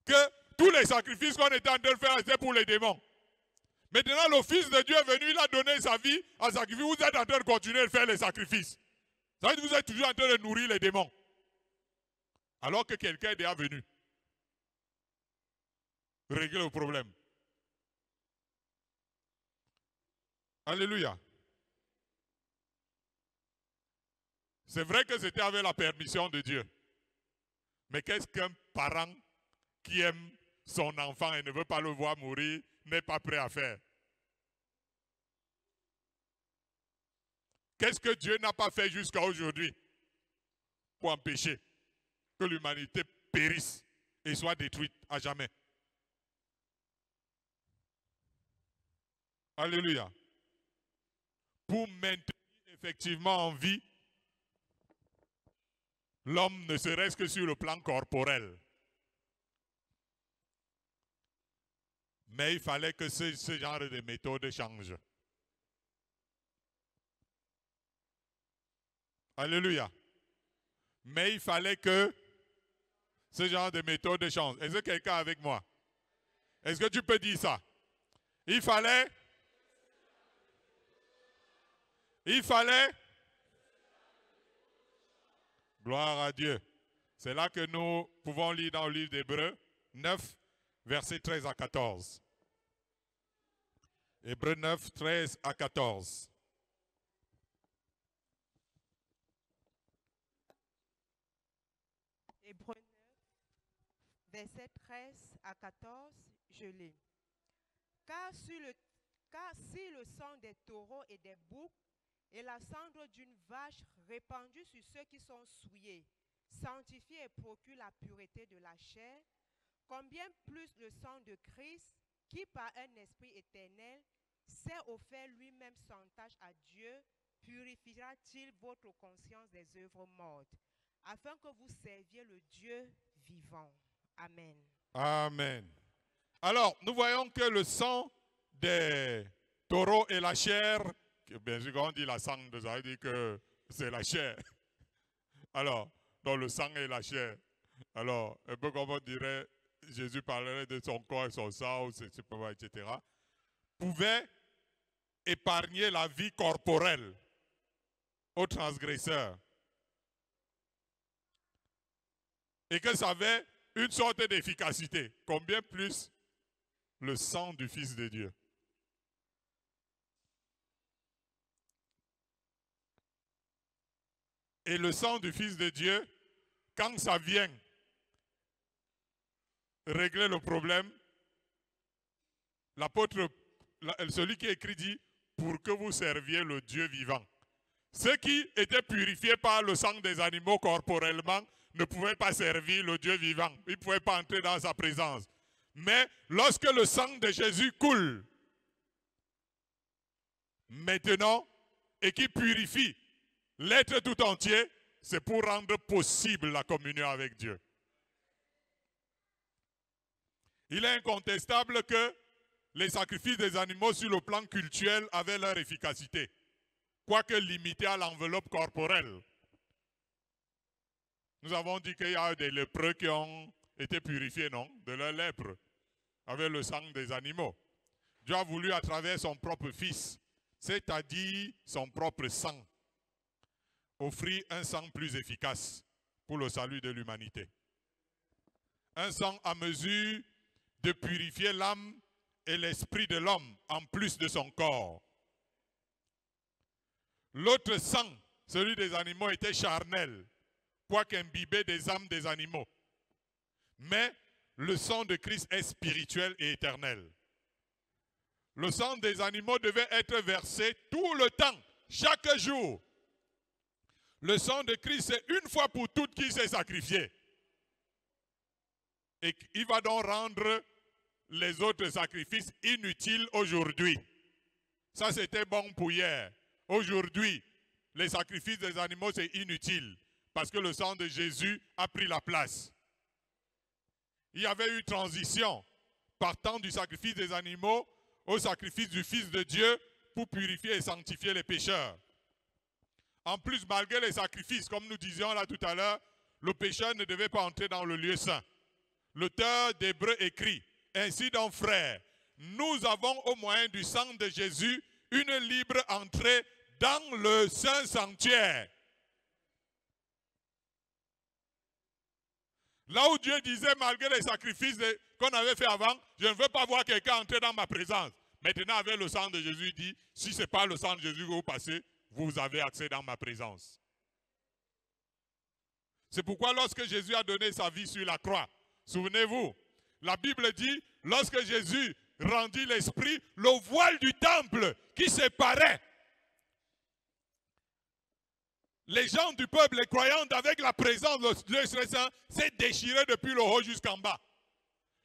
que tous les sacrifices qu'on était en train de faire, c'était pour les démons. Maintenant, le Fils de Dieu est venu, il a donné sa vie à sacrifice. Vous êtes en train de continuer de faire les sacrifices. Ça veut dire que vous êtes toujours en train de nourrir les démons. Alors que quelqu'un est déjà venu régler le problème. Alléluia. C'est vrai que c'était avec la permission de Dieu. Mais qu'est-ce qu'un parent qui aime son enfant et ne veut pas le voir mourir n'est pas prêt à faire? Qu'est-ce que Dieu n'a pas fait jusqu'à aujourd'hui pour empêcher que l'humanité périsse et soit détruite à jamais? Alléluia. Pour maintenir effectivement en vie l'homme, ne serait-ce que sur le plan corporel. Mais il fallait que ce genre de méthode change. Alléluia. Mais il fallait que ce genre de méthode change. Est-ce que quelqu'un est avec moi? Est-ce que tu peux dire ça? Il fallait. Gloire à Dieu. C'est là que nous pouvons lire dans le livre d'Hébreux 9, versets 13 à 14. Hébreux 9, 13 à 14. Hébreux 9, versets 13 à 14, je lis. Car si le sang des taureaux et des boucs et la cendre d'une vache répandue sur ceux qui sont souillés sanctifie et procure la pureté de la chair, combien plus le sang de Christ, qui par un esprit éternel s'est offert lui-même sans tache à Dieu, purifiera-t-il votre conscience des œuvres mortes, afin que vous serviez le Dieu vivant. Amen. Amen. Alors, nous voyons que le sang des taureaux et la chair, bien sûr, quand on dit la cendre, ça veut dire que c'est la chair. Alors, dans le sang et la chair. Alors, un peu comme on dirait, Jésus parlerait de son corps et son sang, etc., pouvait épargner la vie corporelle aux transgresseurs. Et que ça avait une sorte d'efficacité. Combien plus le sang du Fils de Dieu. Et le sang du Fils de Dieu, quand ça vient régler le problème, l'apôtre, celui qui écrit dit, pour que vous serviez le Dieu vivant. Ceux qui étaient purifiés par le sang des animaux corporellement ne pouvaient pas servir le Dieu vivant. Ils ne pouvaient pas entrer dans sa présence. Mais lorsque le sang de Jésus coule, maintenant, et qui purifie l'être tout entier, c'est pour rendre possible la communion avec Dieu. Il est incontestable que les sacrifices des animaux sur le plan cultuel avaient leur efficacité, quoique limitée à l'enveloppe corporelle. Nous avons dit qu'il y a des lépreux qui ont été purifiés, non, de leur lèpre, avec le sang des animaux. Dieu a voulu à travers son propre Fils, c'est-à-dire son propre sang, offrir un sang plus efficace pour le salut de l'humanité. Un sang à mesure de purifier l'âme et l'esprit de l'homme en plus de son corps. L'autre sang, celui des animaux, était charnel, quoique imbibé des âmes des animaux. Mais le sang de Christ est spirituel et éternel. Le sang des animaux devait être versé tout le temps, chaque jour. Le sang de Christ, c'est une fois pour toutes qu'il s'est sacrifié. Et il va donc rendre les autres sacrifices inutiles aujourd'hui. Ça, c'était bon pour hier. Aujourd'hui, les sacrifices des animaux, c'est inutile. Parce que le sang de Jésus a pris la place. Il y avait eu transition, partant du sacrifice des animaux au sacrifice du Fils de Dieu pour purifier et sanctifier les pécheurs. En plus, malgré les sacrifices, comme nous disions là tout à l'heure, le pécheur ne devait pas entrer dans le lieu saint. L'auteur d'Hébreux écrit, « Ainsi donc, frères, nous avons au moyen du sang de Jésus une libre entrée dans le saint sanctuaire. » Là où Dieu disait, malgré les sacrifices qu'on avait fait avant, je ne veux pas voir quelqu'un entrer dans ma présence. Maintenant, avec le sang de Jésus, il dit, si ce n'est pas le sang de Jésus que vous passez, vous avez accès dans ma présence. C'est pourquoi lorsque Jésus a donné sa vie sur la croix, souvenez-vous, la Bible dit, lorsque Jésus rendit l'esprit, le voile du temple qui séparait les gens du peuple, les croyants, avec la présence de l'Esprit Saint, s'est déchiré depuis le haut jusqu'en bas.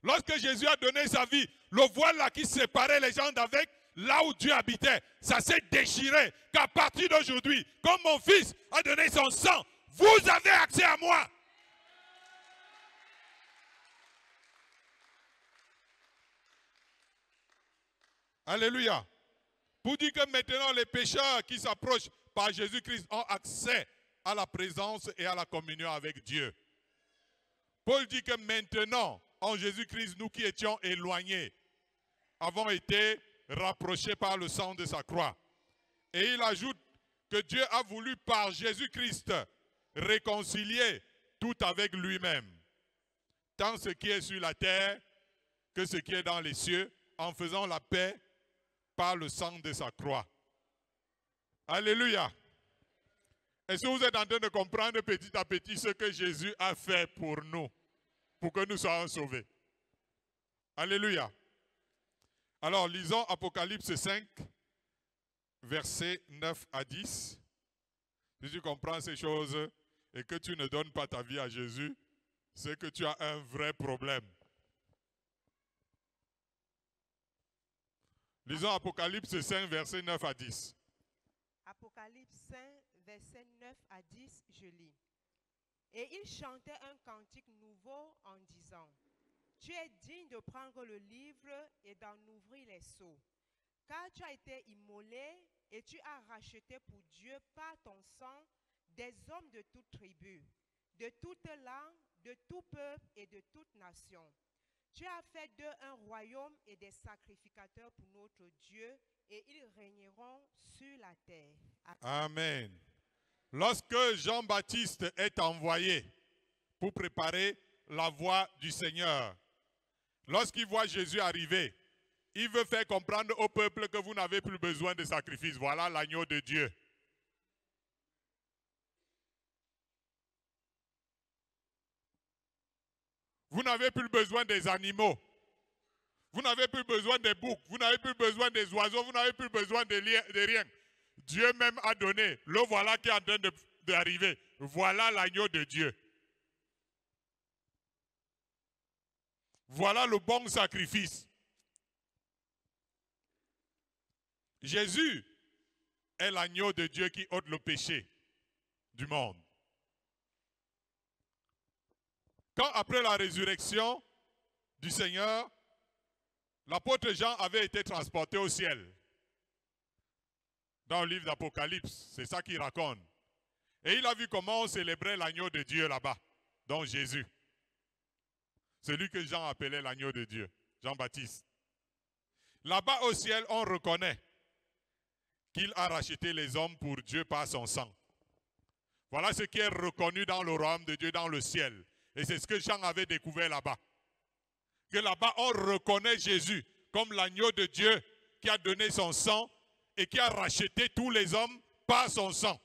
Lorsque Jésus a donné sa vie, le voile là qui séparait les gens d'avec là où Dieu habitait, ça s'est déchiré. Qu'à partir d'aujourd'hui, comme mon fils a donné son sang, vous avez accès à moi. Alléluia. Pour dire que maintenant les pécheurs qui s'approchent par Jésus-Christ ont accès à la présence et à la communion avec Dieu. Paul dit que maintenant, en Jésus-Christ, nous qui étions éloignés, avons été rapprochés par le sang de sa croix. Et il ajoute que Dieu a voulu par Jésus-Christ réconcilier tout avec lui-même, tant ce qui est sur la terre que ce qui est dans les cieux, en faisant la paix par le sang de sa croix. Alléluia. Est-ce que vous êtes en train de comprendre petit à petit ce que Jésus a fait pour nous, pour que nous soyons sauvés? Alléluia. Alors, lisons Apocalypse 5, versets 9 à 10. Si tu comprends ces choses et que tu ne donnes pas ta vie à Jésus, c'est que tu as un vrai problème. Lisons Apocalypse 5, versets 9 à 10. Apocalypse 5, versets 9 à 10, je lis. Et il chantait un cantique nouveau en disant, « Tu es digne de prendre le livre et d'en ouvrir les sceaux, car tu as été immolé et tu as racheté pour Dieu par ton sang des hommes de toute tribu, de toute langue, de tout peuple et de toute nation. Tu as fait d'eux un royaume et des sacrificateurs pour notre Dieu, et ils régneront sur la terre. » Amen. Lorsque Jean-Baptiste est envoyé pour préparer la voie du Seigneur, lorsqu'il voit Jésus arriver, il veut faire comprendre au peuple que vous n'avez plus besoin de sacrifice. Voilà l'agneau de Dieu. Vous n'avez plus besoin des animaux. Vous n'avez plus besoin des boucs. Vous n'avez plus besoin des oiseaux. Vous n'avez plus besoin de rien. Dieu même a donné. Le voilà qui est en train d'arriver. Voilà l'agneau de Dieu. Voilà le bon sacrifice. Jésus est l'agneau de Dieu qui ôte le péché du monde. Quand après la résurrection du Seigneur, l'apôtre Jean avait été transporté au ciel. Dans le livre d'Apocalypse, c'est ça qu'il raconte. Et il a vu comment on célébrait l'agneau de Dieu là-bas, donc Jésus. Celui que Jean appelait l'agneau de Dieu, Jean-Baptiste. Là-bas au ciel, on reconnaît qu'il a racheté les hommes pour Dieu par son sang. Voilà ce qui est reconnu dans le royaume de Dieu, dans le ciel. Et c'est ce que Jean avait découvert là-bas. Que là-bas, on reconnaît Jésus comme l'agneau de Dieu qui a donné son sang et qui a racheté tous les hommes par son sang.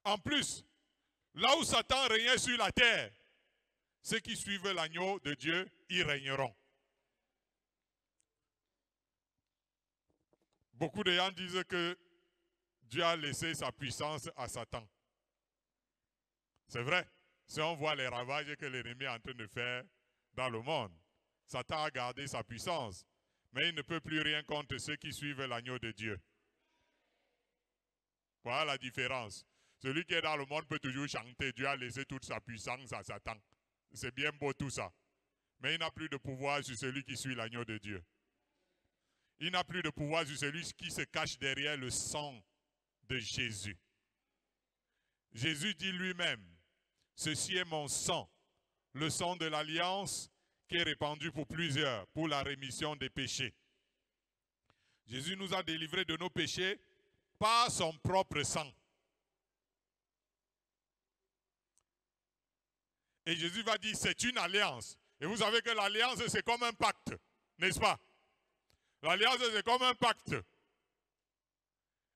En plus, là où Satan régnait sur la terre, ceux qui suivent l'agneau de Dieu, y régneront. Beaucoup de gens disent que Dieu a laissé sa puissance à Satan. C'est vrai, si on voit les ravages que l'ennemi est en train de faire dans le monde, Satan a gardé sa puissance, mais il ne peut plus rien contre ceux qui suivent l'agneau de Dieu. Voilà la différence. Celui qui est dans le monde peut toujours chanter, Dieu a laissé toute sa puissance à Satan. C'est bien beau tout ça. Mais il n'a plus de pouvoir sur celui qui suit l'agneau de Dieu. Il n'a plus de pouvoir sur celui qui se cache derrière le sang de Jésus. Jésus dit lui-même, ceci est mon sang, le sang de l'alliance qui est répandu pour plusieurs, pour la rémission des péchés. Jésus nous a délivrés de nos péchés par son propre sang. Et Jésus va dire, c'est une alliance. Et vous savez que l'alliance, c'est comme un pacte, n'est-ce pas? L'alliance, c'est comme un pacte.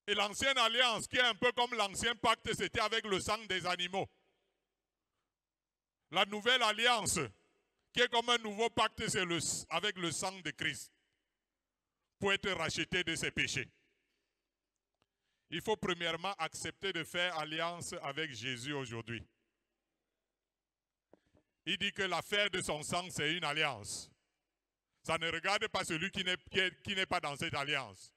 Et l'ancienne alliance, qui est un peu comme l'ancien pacte, c'était avec le sang des animaux. La nouvelle alliance, qui est comme un nouveau pacte, c'est avec le sang de Christ, pour être racheté de ses péchés. Il faut premièrement accepter de faire alliance avec Jésus aujourd'hui. Il dit que l'affaire de son sang, c'est une alliance. Ça ne regarde pas celui qui n'est pas dans cette alliance.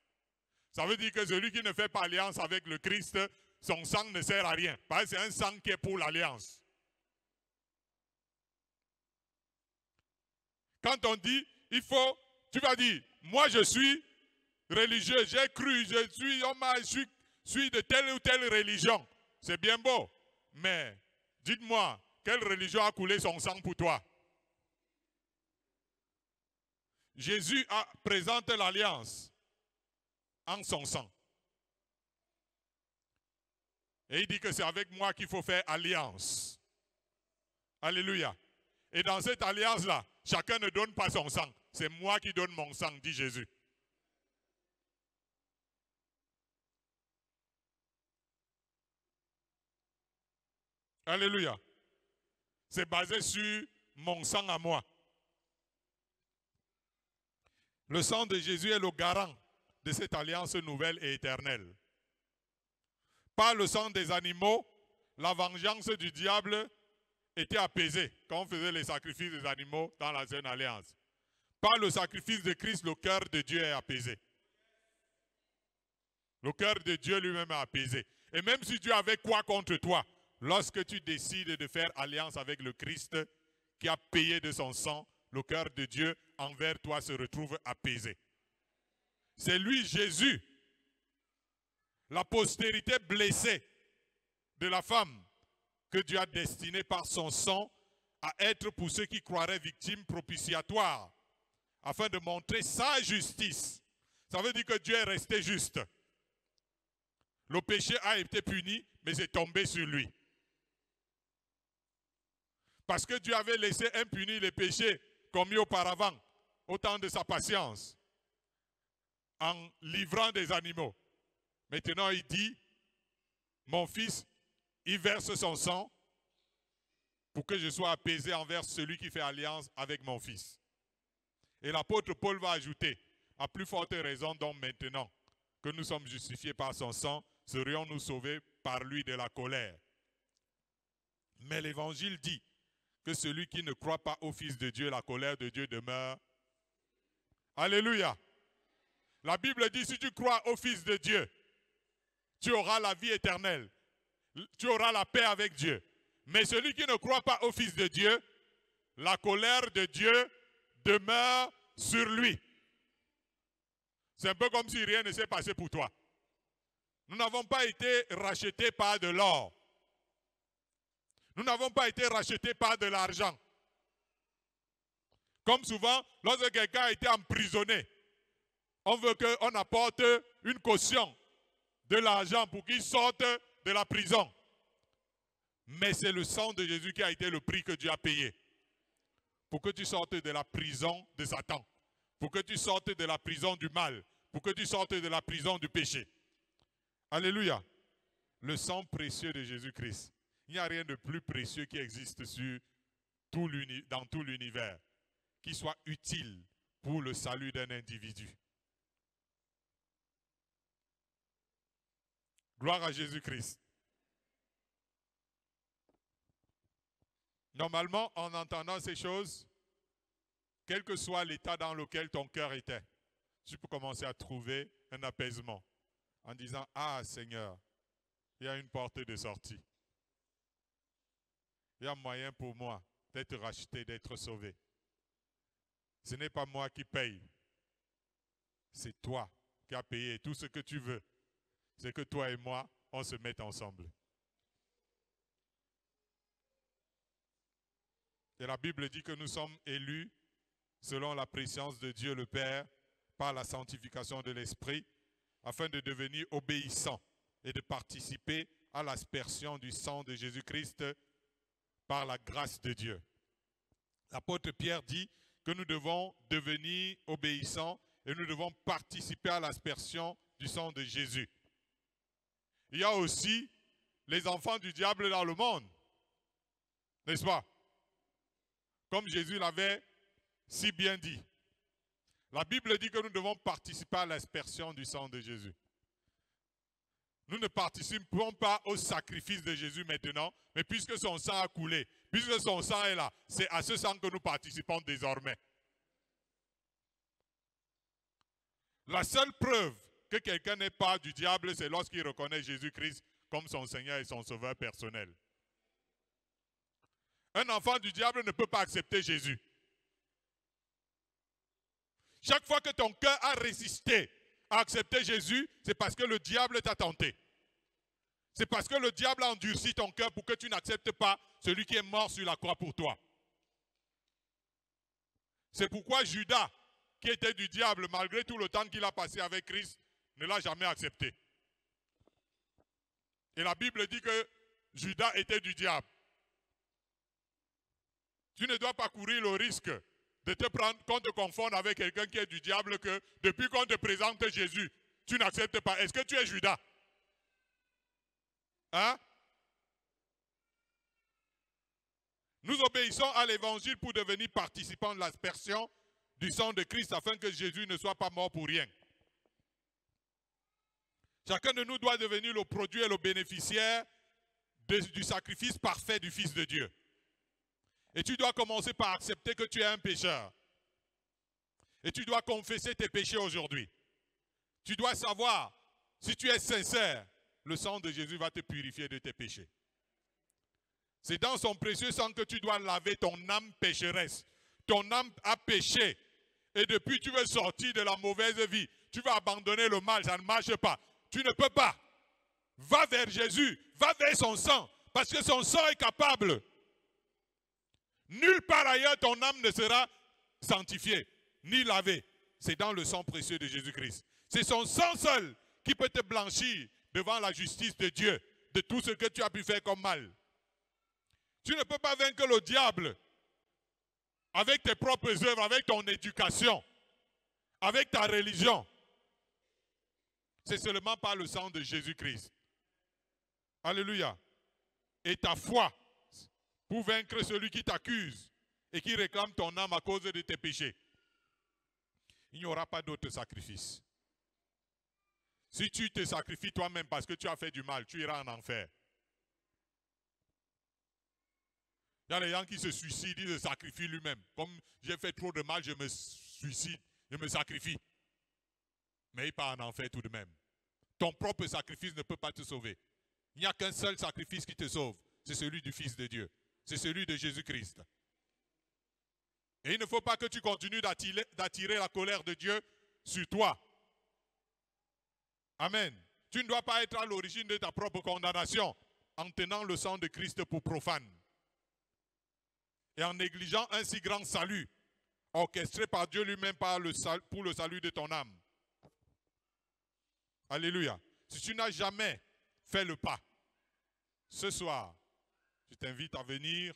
Ça veut dire que celui qui ne fait pas alliance avec le Christ, son sang ne sert à rien. Parce que c'est un sang qui est pour l'alliance. Quand on dit, tu vas dire, moi je suis religieux, j'ai cru, je suis de telle ou telle religion. C'est bien beau. Mais dites-moi, quelle religion a coulé son sang pour toi? Jésus présente l'alliance en son sang. Et il dit que c'est avec moi qu'il faut faire alliance. Alléluia. Et dans cette alliance-là, chacun ne donne pas son sang. C'est moi qui donne mon sang, dit Jésus. Alléluia. C'est basé sur mon sang à moi. Le sang de Jésus est le garant de cette alliance nouvelle et éternelle. Par le sang des animaux, la vengeance du diable était apaisée quand on faisait les sacrifices des animaux dans l'ancienne alliance. Par le sacrifice de Christ, le cœur de Dieu est apaisé. Le cœur de Dieu lui-même est apaisé. Et même si Dieu avait quoi contre toi, lorsque tu décides de faire alliance avec le Christ qui a payé de son sang, le cœur de Dieu envers toi se retrouve apaisé. C'est lui, Jésus, la postérité blessée de la femme que Dieu a destinée par son sang à être pour ceux qui croiraient victimes propitiatoires, afin de montrer sa justice. Ça veut dire que Dieu est resté juste. Le péché a été puni, mais c'est tombé sur lui. Parce que Dieu avait laissé impunis les péchés commis auparavant, au temps de sa patience, en livrant des animaux. Maintenant, il dit, mon fils, il verse son sang pour que je sois apaisé envers celui qui fait alliance avec mon fils. Et l'apôtre Paul va ajouter, à plus forte raison donc maintenant que nous sommes justifiés par son sang, serions-nous sauvés par lui de la colère. Mais l'évangile dit que celui qui ne croit pas au Fils de Dieu, la colère de Dieu demeure. Alléluia. La Bible dit, si tu crois au Fils de Dieu, tu auras la vie éternelle. Tu auras la paix avec Dieu. Mais celui qui ne croit pas au Fils de Dieu, la colère de Dieu demeure sur lui. C'est un peu comme si rien ne s'est passé pour toi. Nous n'avons pas été rachetés par de l'or. Nous n'avons pas été rachetés par de l'argent. Comme souvent, lorsque quelqu'un a été emprisonné, on veut qu'on apporte une caution de l'argent pour qu'il sorte de la prison. Mais c'est le sang de Jésus qui a été le prix que Dieu a payé. Pour que tu sortes de la prison de Satan. Pour que tu sortes de la prison du mal. Pour que tu sortes de la prison du péché. Alléluia. Le sang précieux de Jésus-Christ. Il n'y a rien de plus précieux qui existe dans tout l'univers qui soit utile pour le salut d'un individu. Gloire à Jésus-Christ. Normalement, en entendant ces choses, quel que soit l'état dans lequel ton cœur était, tu peux commencer à trouver un apaisement en disant, ah Seigneur, il y a une porte de sortie. Il y a moyen pour moi d'être racheté, d'être sauvé. Ce n'est pas moi qui paye, c'est toi qui as payé. Tout ce que tu veux, c'est que toi et moi, on se mette ensemble. Et la Bible dit que nous sommes élus selon la préscience de Dieu le Père par la sanctification de l'Esprit afin de devenir obéissants et de participer à l'aspersion du sang de Jésus-Christ par la grâce de Dieu. L'apôtre Pierre dit que nous devons devenir obéissants et nous devons participer à l'aspersion du sang de Jésus. Il y a aussi les enfants du diable dans le monde, n'est-ce pas? Comme Jésus l'avait si bien dit. La Bible dit que nous devons participer à l'aspersion du sang de Jésus. Nous ne participons pas au sacrifice de Jésus maintenant, mais puisque son sang a coulé, puisque son sang est là, c'est à ce sang que nous participons désormais. La seule preuve que quelqu'un n'est pas du diable, c'est lorsqu'il reconnaît Jésus-Christ comme son Seigneur et son Sauveur personnel. Un enfant du diable ne peut pas accepter Jésus. Chaque fois que ton cœur a résisté à accepter Jésus, c'est parce que le diable t'a tenté. C'est parce que le diable a endurci ton cœur pour que tu n'acceptes pas celui qui est mort sur la croix pour toi. C'est pourquoi Judas, qui était du diable, malgré tout le temps qu'il a passé avec Christ, ne l'a jamais accepté. Et la Bible dit que Judas était du diable. Tu ne dois pas courir le risque de te prendre, qu'on te confonde avec quelqu'un qui est du diable, que depuis qu'on te présente Jésus, tu n'acceptes pas. Est-ce que tu es Judas? Hein? Nous obéissons à l'évangile pour devenir participants de l'aspersion du sang de Christ afin que Jésus ne soit pas mort pour rien. Chacun de nous doit devenir le produit et le bénéficiaire du sacrifice parfait du Fils de Dieu. Et tu dois commencer par accepter que tu es un pécheur. Et tu dois confesser tes péchés aujourd'hui. Tu dois savoir, si tu es sincère, le sang de Jésus va te purifier de tes péchés. C'est dans son précieux sang que tu dois laver ton âme pécheresse. Ton âme a péché. Et depuis, tu veux sortir de la mauvaise vie. Tu veux abandonner le mal, ça ne marche pas. Tu ne peux pas. Va vers Jésus, va vers son sang, parce que son sang est capable. Nulle part ailleurs ton âme ne sera sanctifiée, ni lavée. C'est dans le sang précieux de Jésus-Christ. C'est son sang seul qui peut te blanchir devant la justice de Dieu, de tout ce que tu as pu faire comme mal. Tu ne peux pas vaincre le diable avec tes propres œuvres, avec ton éducation, avec ta religion. C'est seulement par le sang de Jésus-Christ. Alléluia. Et ta foi pour vaincre celui qui t'accuse et qui réclame ton âme à cause de tes péchés. Il n'y aura pas d'autre sacrifice. Si tu te sacrifies toi-même parce que tu as fait du mal, tu iras en enfer. Il y a des gens qui se suicident, ils se sacrifient lui-même. Comme j'ai fait trop de mal, je me suicide, je me sacrifie. Mais il part en enfer tout de même. Ton propre sacrifice ne peut pas te sauver. Il n'y a qu'un seul sacrifice qui te sauve. C'est celui du Fils de Dieu. C'est celui de Jésus-Christ. Et il ne faut pas que tu continues d'attirer la colère de Dieu sur toi. Amen. Tu ne dois pas être à l'origine de ta propre condamnation en tenant le sang de Christ pour profane. Et en négligeant un si grand salut, orchestré par Dieu lui-même pour le salut de ton âme. Alléluia. Si tu n'as jamais fait le pas, ce soir, je t'invite à venir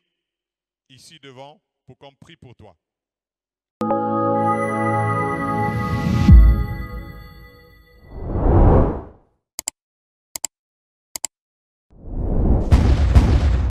ici devant pour qu'on prie pour toi.